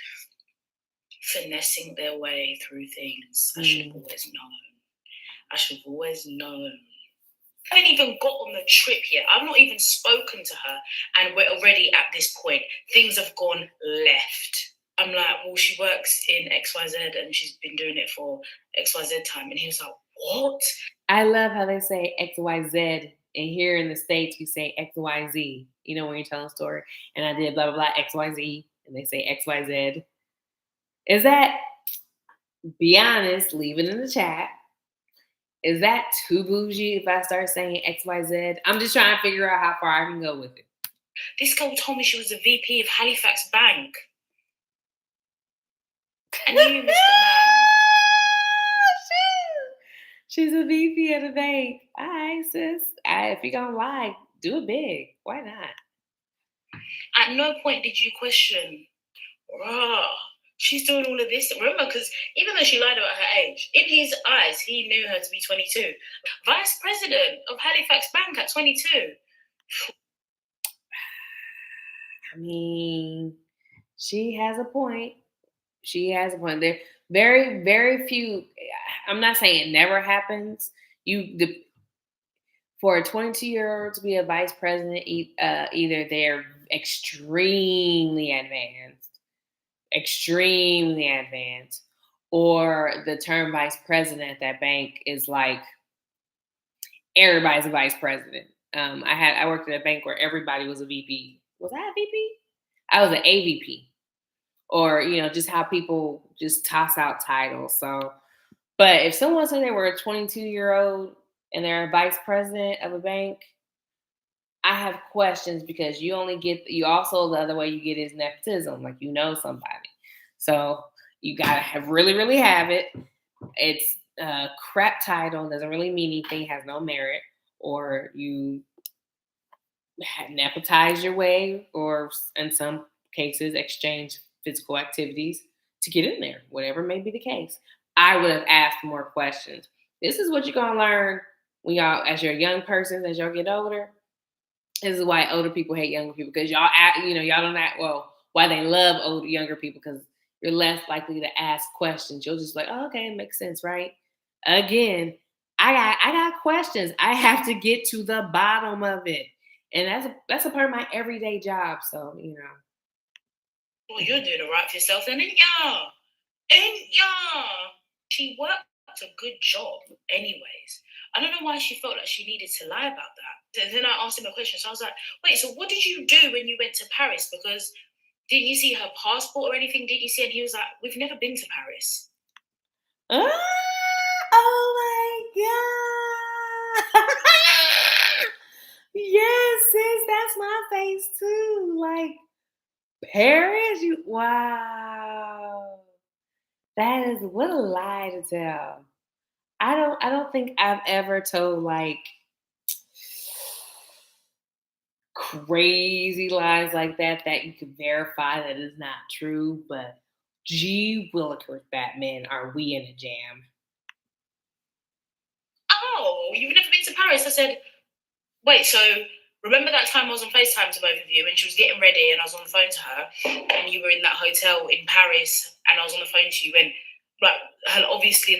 finessing their way through things. I should have always known. I haven't even got on the trip yet. I've not even spoken to her, and we're already at this point. Things have gone left. I'm like, well, she works in XYZ and she's been doing it for XYZ time. And he was like, what? I love how they say XYZ And here in the States, we say XYZ, when you're telling a story. And I did blah, blah, blah, XYZ. And they say XYZ. Is that, be honest, leave it in the chat. Is that too bougie if I start saying XYZ? I'm just trying to figure out how far I can go with it. This girl told me she was a VP of Halifax Bank. And you, Mr. Man. She's a VP at a bank. All right, sis. If you're going to lie, do it big. Why not? At no point did you question, she's doing all of this. Remember, because even though she lied about her age, in his eyes, he knew her to be 22. Vice President of Halifax Bank at 22. I mean, she has a point. She has a point. There very, very few. I'm not saying it never happens. For a 22-year-old to be a vice president, either they're extremely advanced, or the term vice president at that bank is like everybody's a vice president. I worked at a bank where everybody was a VP. Was I a VP? I was an AVP, or just how people just toss out titles. So, but if someone said they were a 22-year-old and they're a vice president of a bank, I have questions, because you also, the other way you get is nepotism, like somebody. So you gotta really have it. It's a crap title, doesn't really mean anything, has no merit, or you nepotize your way, or in some cases exchange physical activities to get in there, whatever may be the case. I would have asked more questions. This is what you're gonna learn when y'all, as you're a young person, as y'all get older. This is why older people hate younger people, because y'all don't act well. Why they love younger people, because you're less likely to ask questions. You'll just like, oh, okay, it makes sense, right? Again, I got questions. I have to get to the bottom of it, and that's a part of my everyday job. So Well, you're doing it right for yourself, then, ain't ya? Ain't ya? She worked a good job, anyways. I don't know why she felt like she needed to lie about that. Then I asked him a question. So I was like, wait, so what did you do when you went to Paris? Because didn't you see her passport or anything? Didn't you see? And he was like, we've never been to Paris. Oh my God. Yes, sis, that's my face too. Like, Paris, wow. That is, what a lie to tell. I don't think I've ever told like crazy lies like that you can verify that is not true, but gee willikers, Batman, are we in a jam? Oh, you've never been to Paris? I said, wait, so remember that time I was on FaceTime to both of you and she was getting ready and I was on the phone to her and you were in that hotel in Paris and I was on the phone to you and like, and obviously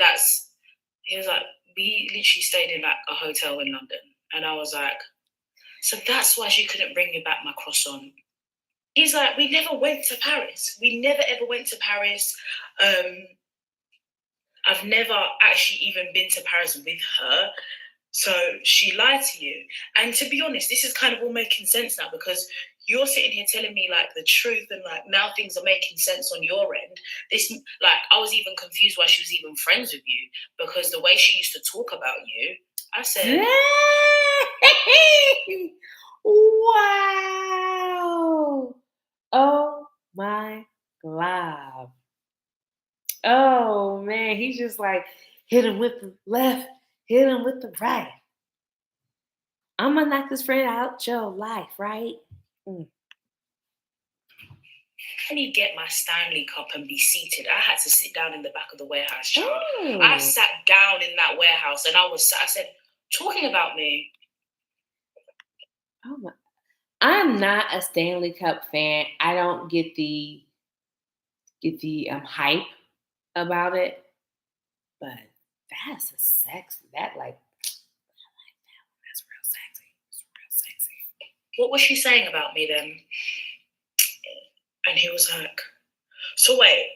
he was like, we literally stayed in like a hotel in London. And I was like, so that's why she couldn't bring me back my croissant. He's like, we never went to Paris. We never ever went to Paris. I've never actually even been to Paris with her. So she lied to you. And to be honest, this is kind of all making sense now because you're sitting here telling me like the truth and like now things are making sense on your end. This, like, I was even confused why she was even friends with you because the way she used to talk about you, I said, wow. Oh my God. Oh man, he's just like, hit him with the left, hit him with the right. I'm gonna knock this friend out your life, right? Can you get my Stanley cup and be seated? I had to sit down in the back of the warehouse, child. I sat down in that warehouse and I said, talking about me. Oh my. I'm not a Stanley Cup fan. I don't get the hype about it, but that's a sexy. That like, I like that one. That's real sexy. It's real sexy. What was she saying about me then? And he was like, so wait,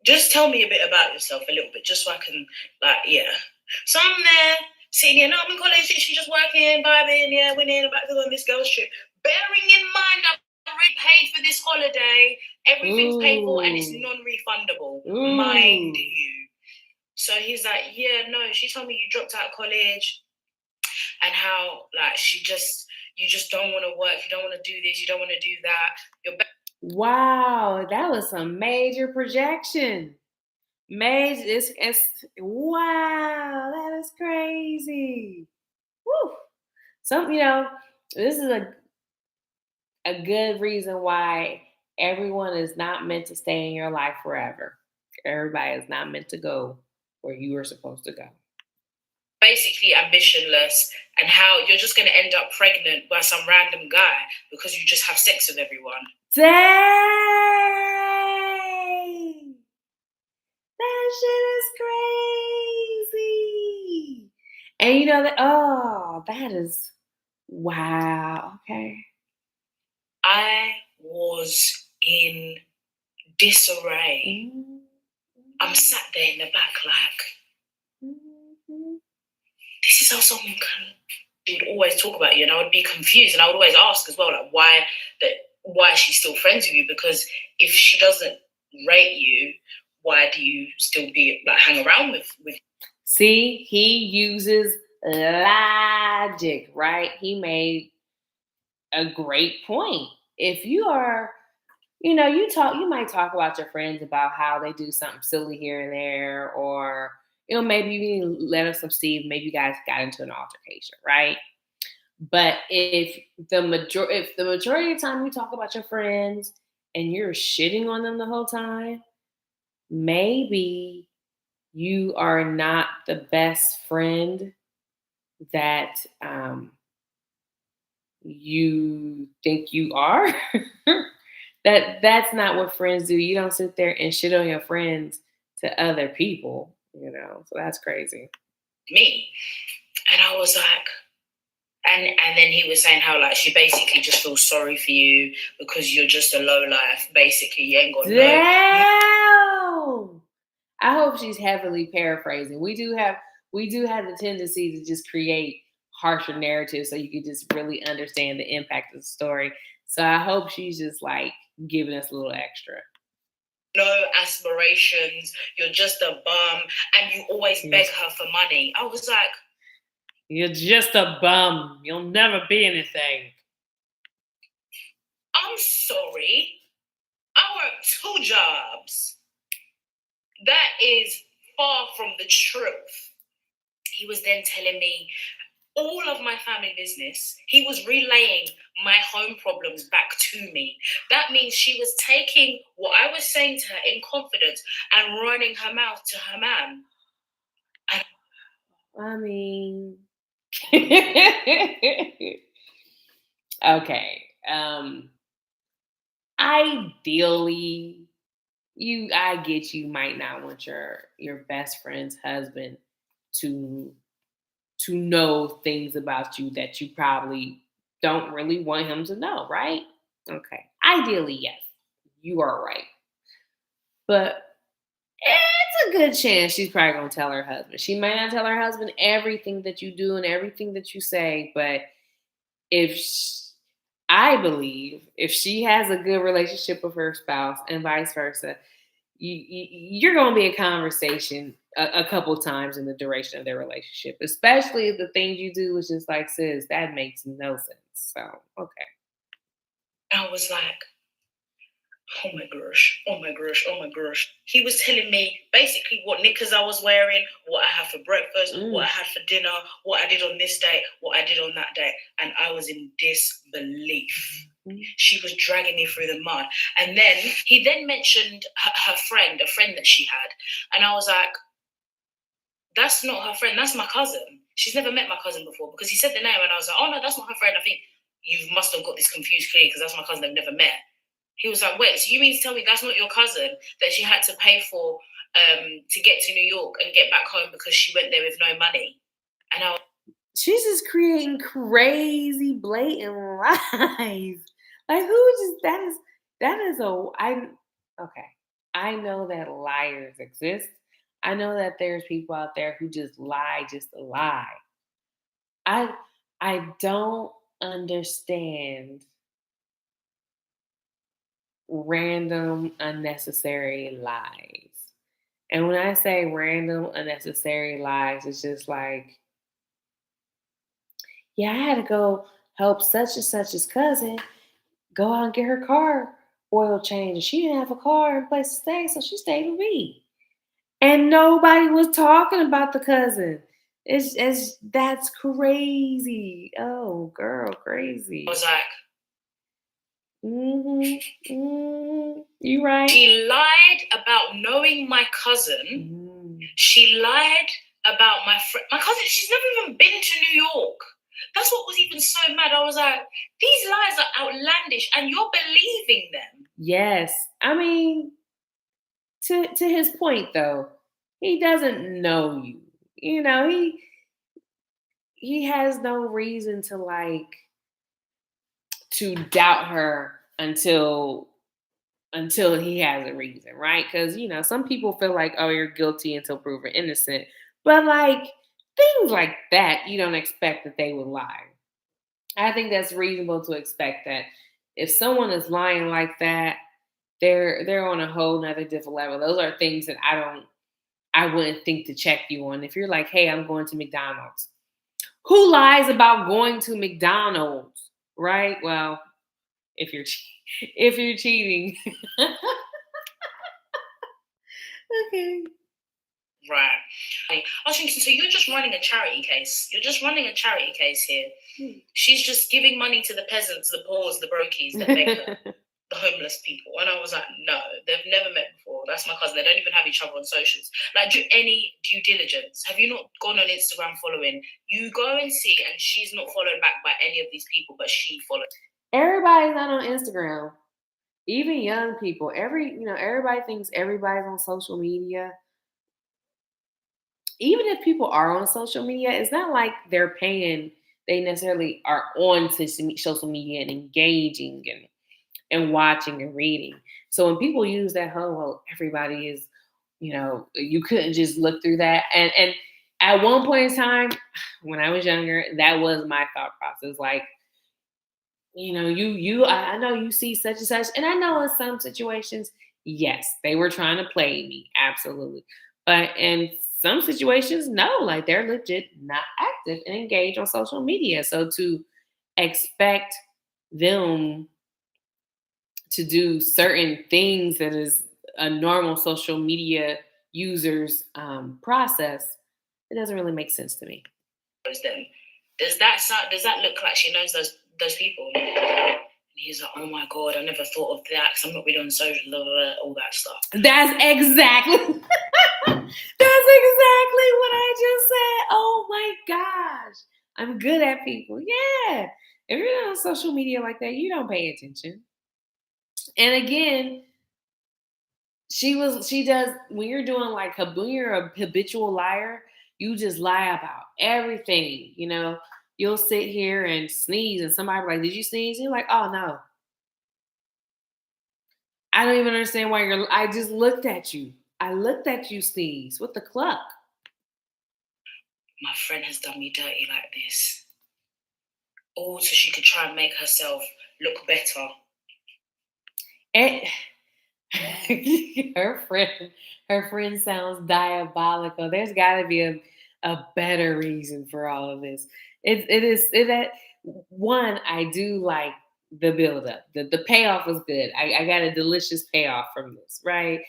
just tell me a bit about yourself a little bit, just so I can, like, yeah. So I'm there sitting here, no, I'm in college, she just working, vibing, yeah, winning, about to go on this girls' trip. Bearing in mind I've already paid for this holiday, everything's paid for, and it's Ooh. non-refundable. Mind Ooh. you. So he's like, yeah, no, she told me you dropped out of college and how like she just you just don't want to work, you don't want to do this, you don't want to do that. You're Wow, that was some major projection. Major, it's wow, that is crazy. Woo. Some, this is a good reason why everyone is not meant to stay in your life forever. Everybody is not meant to go where you are supposed to go. basically ambitionless, and how you're just going to end up pregnant by some random guy because you just have sex with everyone. Dang! That shit is crazy. And you know that, oh, that is wow. Okay. I was in disarray. Mm-hmm. I'm sat there in the back like, Mm-hmm. this is how someone can. She would always talk about you, and I would be confused, and I would always ask as well, like why is she still friends with you? Because if she doesn't rate you, why do you still be like hang around with? See, he uses logic, right? He made a great point. If you are, you might talk about your friends about how they do something silly here and there, or maybe you let us see maybe you guys got into an altercation, right? But if the majority of the time you talk about your friends and you're shitting on them the whole time, maybe you are not the best friend that you think you are. That's not what friends do. You don't sit there and shit on your friends to other people. So that's crazy. Me, and I was like, and then he was saying how like she basically just feels sorry for you because you're just a low life. Basically, you ain't got no. Damn. I hope she's heavily paraphrasing. We do have the tendency to just create harsher narratives so you can just really understand the impact of the story. So I hope she's just like giving us a little extra. No aspirations, you're just a bum, and you always beg her for money. I was like, you're just a bum. You'll never be anything. I'm sorry, I work 2 jobs. That is far from the truth. He was then telling me all of my family business. He was relaying my home problems back to me. That means she was taking what I was saying to her in confidence and running her mouth to her man. I mean, okay. Ideally, I get you might not want your best friend's husband to know things about you that you probably don't really want him to know, right? Okay. Ideally, yes, you are right. But it's a good chance she's probably gonna tell her husband. She might not tell her husband everything that you do and everything that you say, but if sh I believe if she has a good relationship with her spouse and vice versa, you're going to be a conversation a couple times in the duration of their relationship, especially if the things you do is just like, sis, that makes no sense. So, okay. I was like, oh my gosh, oh my gosh, oh my gosh. He was telling me basically what knickers I was wearing, what I had for breakfast, what I had for dinner, what I did on this day, what I did on that day. And I was in disbelief. She was dragging me through the mud. And then he then mentioned her friend, a friend that she had. And I was like, that's not her friend, that's my cousin. She's never met my cousin before because he said the name and I was like, oh no, that's not her friend. I think you must have got this confused clearly because that's my cousin I've never met. He was like, wait, so you mean to tell me that's not your cousin that she had to pay for to get to New York and get back home because she went there with no money? And she's just creating crazy, blatant lies. Like who just that is okay. I know that liars exist. I know that there's people out there who just lie just to lie. I don't understand random unnecessary lies. And when I say random unnecessary lies, it's just like, yeah, I had to go help such and such's cousin go out and get her car oil changed. She didn't have a car and place to stay, so she stayed with me. And nobody was talking about the cousin. It's that's crazy. Oh, girl, I crazy. was like, You right. she lied about knowing my cousin. She lied about my friend. My cousin, she's never even been to New York. That's what was even so mad. I was like, these lies are outlandish and you're believing them. Yes. I mean, to his point though, he doesn't know you. You know, he has no reason to to doubt her until he has a reason, right? Because some people feel like, oh, you're guilty until proven innocent, but like things like that, you don't expect that they would lie. I think that's reasonable to expect that if someone is lying like that, they're on a whole nother different level. Those are things that I wouldn't think to check you on. If you're like, hey, I'm going to McDonald's. Who lies about going to McDonald's? Right? Well, if you're if you're cheating. Okay. Right. I was thinking, so you're just running a charity case. You're just running a charity case here. She's just giving money to the peasants, the poor, the brokies that make her, the homeless people. And I was like, no, they've never met before. That's my cousin. They don't even have each other on socials. Like, do any due diligence. Have you not gone on Instagram following? You go and see, and she's not followed back by any of these people, but she followed. Everybody's not on Instagram. Even young people. Everybody thinks everybody's on social media. Even if people are on social media, it's not like they're paying. They necessarily are on social media and engaging and watching and reading. So when people use that whole, well, everybody is, you couldn't just look through that. And at one point in time, when I was younger, that was my thought process. Like, I know you see such and such, and I know in some situations, yes, they were trying to play me, absolutely. But in some situations, no, like they're legit not active and engaged on social media. So to expect them to do certain things that is a normal social media user's process, it doesn't really make sense to me. Them. Does that look like she knows those people? And he's like, oh my god, I never thought of that because I'm not really on social, all that stuff. That's exactly that's exactly what I just said. Oh my gosh. I'm good at people. Yeah. If you're not on social media like that, you don't pay attention. And again, she does when you're doing like when you're a habitual liar, you just lie about everything. You'll sit here and sneeze, and somebody will be like, "Did you sneeze?" And you're like, "Oh no, I don't even understand why you're." I just looked at you. I looked at you sneeze. What the cluck? My friend has done me dirty like this, all so she could try and make herself look better. And her friend sounds diabolical. There's got to be a better reason for all of this. That one, I do like the build up. The payoff was good. I got a delicious payoff from this, right?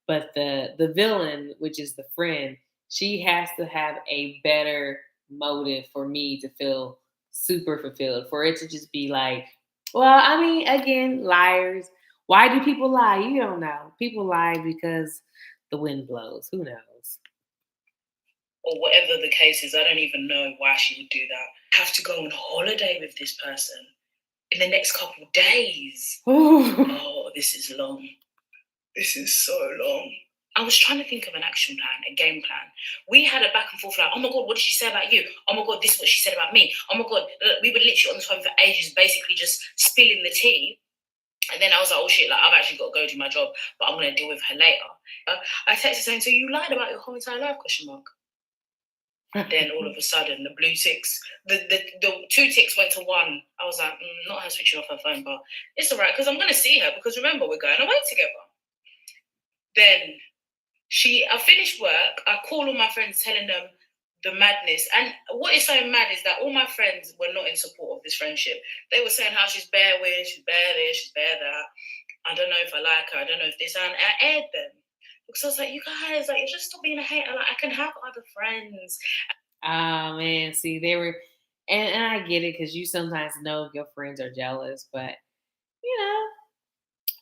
But the villain, which is the friend, she has to have a better motive for me to feel super fulfilled. For it to just be like, well, I mean, again, liars. Why do people lie? You don't know. People lie because the wind blows. Who knows? Or whatever the case is, I don't even know why she would do that. Have to go on holiday with this person in the next couple of days. Oh, this is long. This is so long. I was trying to think of an action plan, a game plan. We had a back and forth like, oh my God, what did she say about you? Oh my God, this is what she said about me. Oh my God, we were literally on the phone for ages, basically just spilling the tea. And then I was like, oh shit, like I've actually got to go do my job, but I'm going to deal with her later. I texted saying, so you lied about your whole entire life, question mark. Then all of a sudden, the blue ticks, the two ticks went to one. I was like, not her switching off her phone, but it's all right because I'm going to see her because remember, we're going away together. Then I finished work. I call all my friends telling them the madness. And what is so mad is that all my friends were not in support of this friendship. They were saying how she's bare weird, she's bare this, she's bare that. I don't know if I like her. I don't know if this. And I aired them. Because I was like, you guys, like, just stop being a hater. Like, I can have other friends. Oh man, see, they were, and I get it because you sometimes know your friends are jealous, but you know,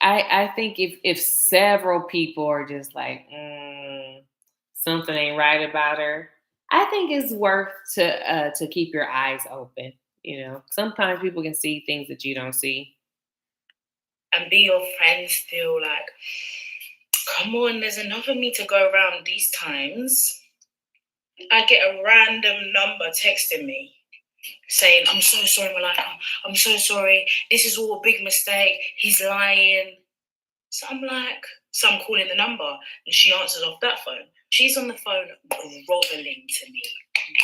I think if several people are just like something ain't right about her, I think it's worth to keep your eyes open. You know, sometimes people can see things that you don't see. And be your friend still. Like, come on, there's enough of me to go around these times. I get a random number texting me saying, I'm so sorry, Malika. I'm so sorry. This is all a big mistake. He's lying. So I'm like, so I'm calling the number and she answers off that phone. She's on the phone groveling to me,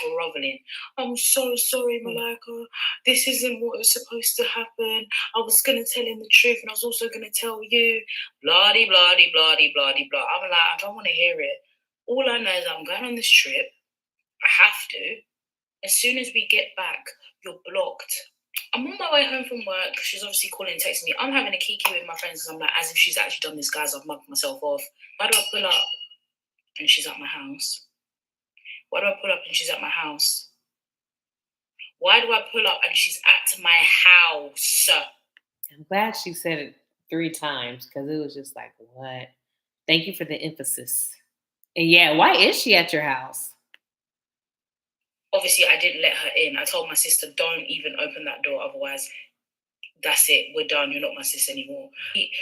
groveling. I'm so sorry, Malika. This isn't what was supposed to happen. I was going to tell him the truth and I was also going to tell you. Bloody, bloody, bloody, bloody, blah. I'm like, I don't want to hear it. All I know is I'm going on this trip. I have to. As soon as we get back, you're blocked. I'm on my way home from work. She's obviously calling and texting me. I'm having a kiki with my friends because I'm like, as if she's actually done this, guys. I've mugged myself off. Why do I pull up and she's at my house? Why do I pull up and she's at my house? Why do I pull up and she's at my house? I'm glad she said it 3 times because it was just like, what? Thank you for the emphasis. And yeah, why is she at your house? Obviously, I didn't let her in. I told my sister, don't even open that door. Otherwise, that's it. We're done. You're not my sis anymore.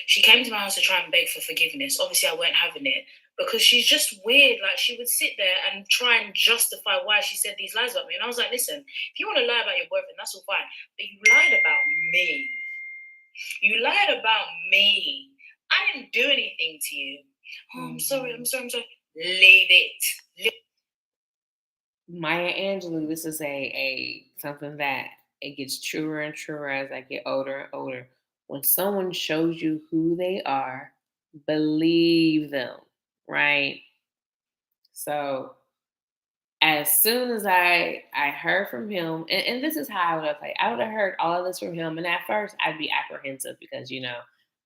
She came to my house to try and beg for forgiveness. Obviously, I weren't having it because she's just weird. Like, she would sit there and try and justify why she said these lies about me. And I was like, listen, if you want to lie about your boyfriend, that's all fine. But you lied about me. You lied about me. I didn't do anything to you. Oh, I'm sorry. I'm sorry. I'm sorry. Leave it. Maya Angelou, this is a something that it gets truer and truer as I get older and older. When someone shows you who they are, believe them, right? So as soon as I heard from him, and this is how I would have played. I would have heard all of this from him, and at first I'd be apprehensive because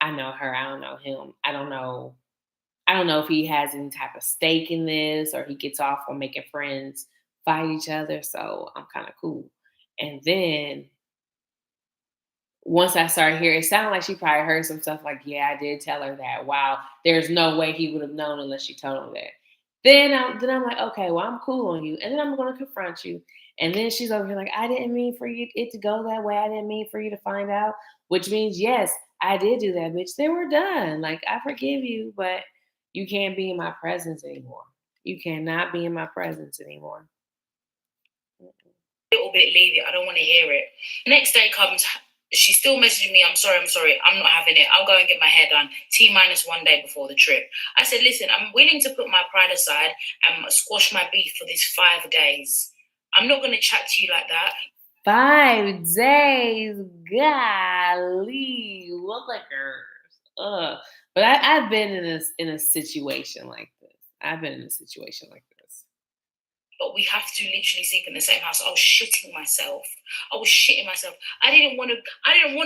I know her, I don't know him, I don't know if he has any type of stake in this or he gets off on making friends fight each other. So I'm kind of cool. And then once I started hearing, it sounded like she probably heard some stuff like, yeah, I did tell her that. Wow, there's no way he would have known unless she told him that. Then I'm like, okay, well, I'm cool on you. And then I'm going to confront you. And then she's over here like, I didn't mean for it to go that way. I didn't mean for you to find out, which means, yes, I did do that, bitch. Then we're done. Like, I forgive you, but you can't be in my presence anymore. You cannot be in my presence anymore. Little bit, leave it. I don't want to hear it. Next day comes, she's still messaging me. I'm sorry. I'm not having it. I'll go and get my hair done. T minus 1 day before the trip. I said, listen, I'm willing to put my pride aside and squash my beef for these 5 days. I'm not going to chat to you like that. 5 days, golly, Willikers. But I've been in a situation like this. I've been in a situation like this. But we have to literally sleep in the same house. I was shitting myself. I didn't want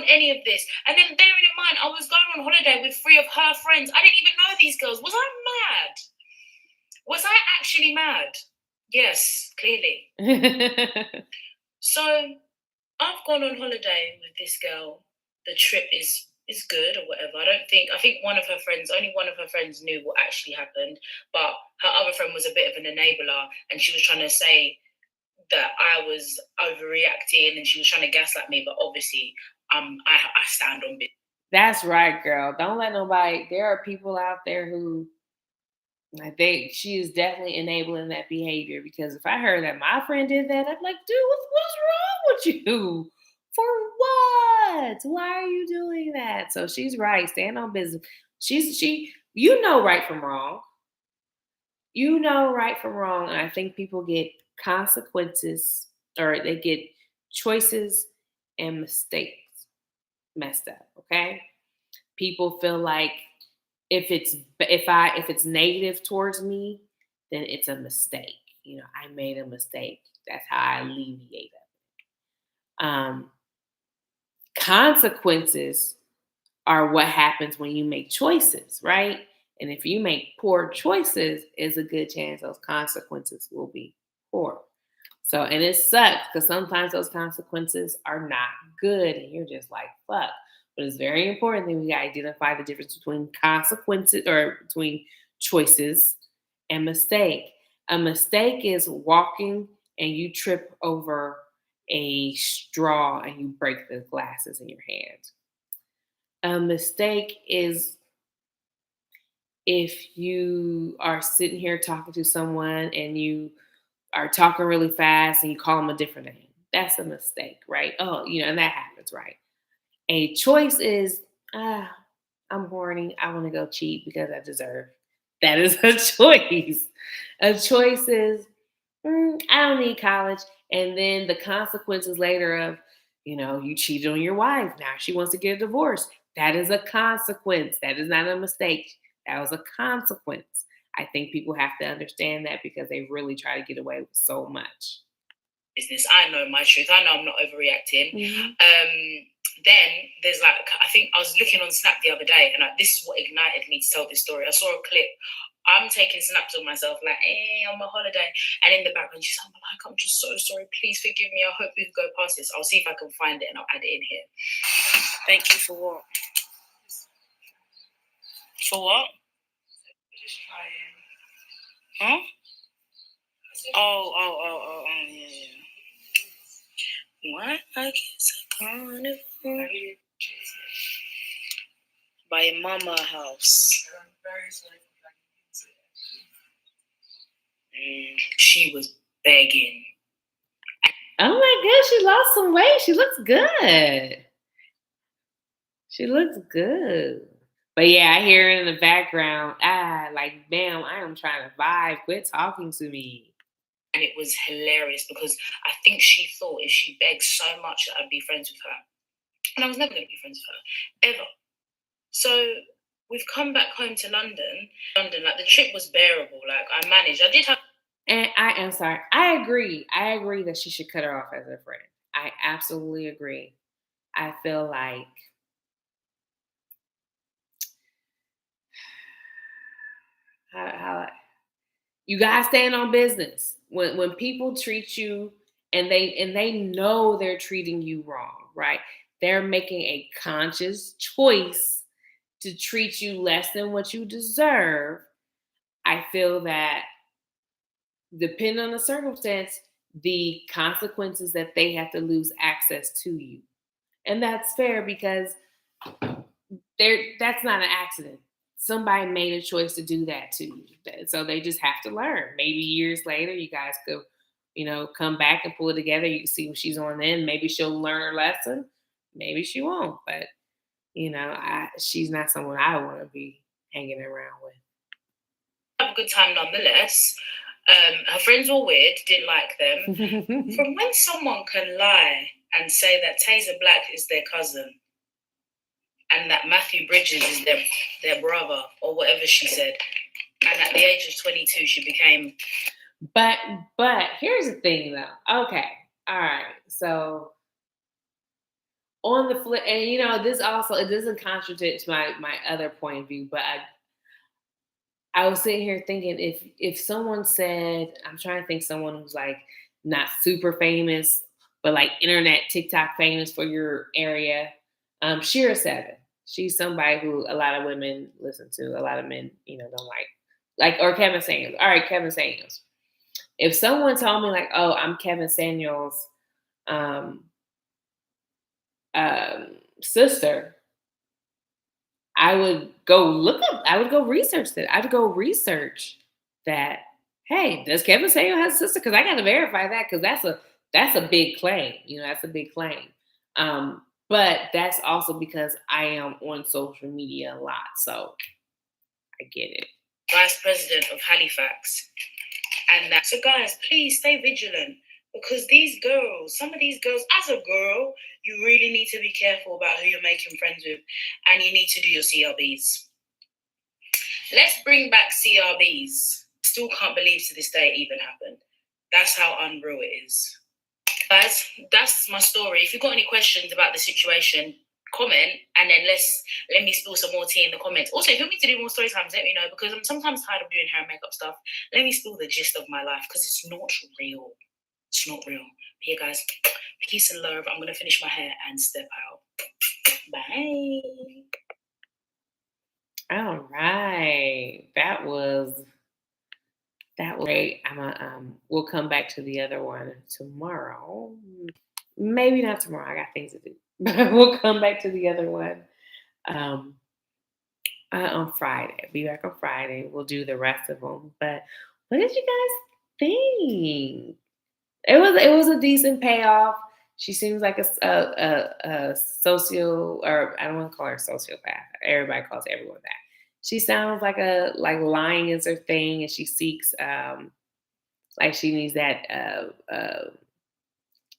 any of this. And then bearing in mind, I was going on holiday with 3 of her friends. I didn't even know these girls. Was I mad? Was I actually mad? Yes, clearly. So I've gone on holiday with this girl. The trip is good or whatever. I think only one of her friends knew what actually happened, but her other friend was a bit of an enabler and she was trying to say that I was overreacting and she was trying to gaslight me, but obviously I stand on business. That's right, girl. Don't let nobody. There are people out there who like she is definitely enabling that behavior because if I heard that my friend did that, I'd be like, dude, what's wrong with you? For what? Why are you doing that? So she's right. Stand on business. You know right from wrong. You know right from wrong. And I think people get consequences, or they get choices and mistakes messed up. Okay, people feel like if it's negative towards me, then it's a mistake. I made a mistake. That's how I alleviate it. Consequences are what happens when you make choices, right? And if you make poor choices, it's a good chance those consequences will be poor. So, and it sucks because sometimes those consequences are not good, and you're just like, fuck. But it's very important that we identify the difference between consequences, or between choices, and mistake. A mistake is walking and you trip over a straw and you break the glasses in your hand. A mistake is if you are sitting here talking to someone and you are talking really fast and you call them a different name. That's a mistake, right? Oh, and that happens, right? A choice is, I'm horny. I want to go cheat because I deserve. That is a choice. A choice is, I don't need college. And then the consequences later of, you cheated on your wife. Now she wants to get a divorce. That is a consequence. That is not a mistake. That was a consequence. I think people have to understand that because they really try to get away with so much. Business. I know my truth. I know I'm not overreacting. Then there's like, I think I was looking on Snap the other day, and this is what ignited me to tell this story. I saw a clip. I'm taking snaps of myself, like, hey, on my holiday. And in the background, she's like, I'm just so sorry. Please forgive me. I hope we can go past this. I'll see if I can find it and I'll add it in here. Thank you for what? For what? Just trying. Huh? Oh, yeah. What? I guess I can't by a mama house. She was begging. Oh my gosh, she lost some weight. She looks good. She looks good. But yeah, I hear it in the background. Like, bam, I am trying to vibe. Quit talking to me. And it was hilarious because I think she thought if she begged so much that I'd be friends with her. And I was never going to be friends with her, ever. So we've come back home to London. Like the trip was bearable. Like I managed. I did have. And I am sorry. I agree. I agree that she should cut her off as a friend. I absolutely agree. I feel like how you guys stand on business. When people treat you and they know they're treating you wrong, right? They're making a conscious choice to treat you less than what you deserve. I feel that depending on the circumstance, the consequences that they have to lose access to you. And that's fair because that's not an accident. Somebody made a choice to do that to you. So they just have to learn. Maybe years later, you guys could, come back and pull it together. You can see what she's on then. Maybe she'll learn her lesson. Maybe she won't. But, she's not someone I want to be hanging around with. Have a good time nonetheless. Her friends were weird, didn't like them. From when someone can lie and say that Taser Black is their cousin and that Matthew Bridges is their brother or whatever she said, and at the age of 22 she became. But here's the thing though. Okay, all right. So on the flip, and this also, it doesn't contradict my other point of view, but I was sitting here thinking if someone said, I'm trying to think someone who's like not super famous, but like internet TikTok famous for your area. Shira Seven. She's somebody who a lot of women listen to, a lot of men, don't like, or Kevin Samuels. All right, Kevin Samuels. If someone told me like, oh, I'm Kevin Samuels' sister, I would go look up. I would go research that. I'd go research that. Hey, does Kevin Samuel have a sister? Because I got to verify that because that's a big claim. That's a big claim. But that's also because I am on social media a lot, so I get it. Vice President of Halifax, And that, so guys, please stay vigilant because some of these girls, as a girl, you really need to be careful about who you're making friends with, and you need to do your CRBs. Let's bring back CRBs. Still can't believe to this day it even happened. That's how unreal it is. Guys, that's my story. If you've got any questions about the situation, comment, and then let me spill some more tea in the comments. Also, if you want me to do more story times, let me know because I'm sometimes tired of doing hair and makeup stuff. Let me spill the gist of my life because it's not real. It's not real. But yeah, guys, peace and love. I'm gonna finish my hair and step out. Bye. All right. That was great. We'll come back to the other one tomorrow. Maybe not tomorrow. I got things to do. But we'll come back to the other one um, on Friday. Be back on Friday. We'll do the rest of them. But what did you guys think? It was a decent payoff. She seems like a socio, or I don't want to call her a sociopath. Everybody calls everyone that. She sounds like lying is her thing, and she seeks like she needs that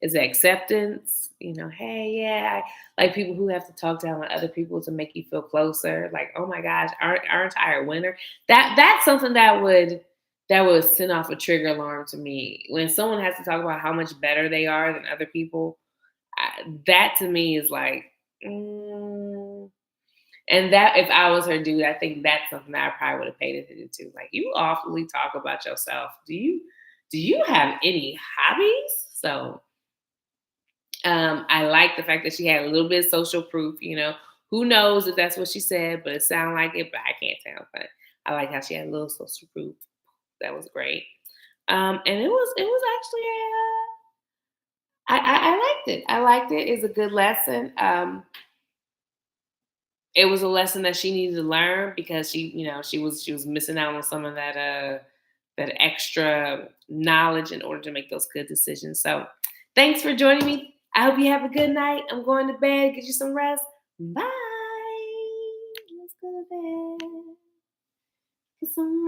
is acceptance. Hey, yeah, like people who have to talk down on other people to make you feel closer. Like, oh my gosh, aren't I a winner? That's something that would send off a trigger alarm to me when someone has to talk about how much better they are than other people. That to me is like, mm. And that if I was her dude, I think that's something that I probably would have paid attention to. Like, you awfully talk about yourself. Do you have any hobbies? So I like the fact that she had a little bit of social proof. Who knows if that's what she said, but it sounded like it, but I can't tell. But I like how she had a little social proof. That was great. And it was actually I liked it. I liked it. It's a good lesson. It was a lesson that she needed to learn because she was missing out on some of that extra knowledge in order to make those good decisions. So thanks for joining me. I hope you have a good night. I'm going to bed. Get you some rest. Bye. Let's go to bed. Get some rest.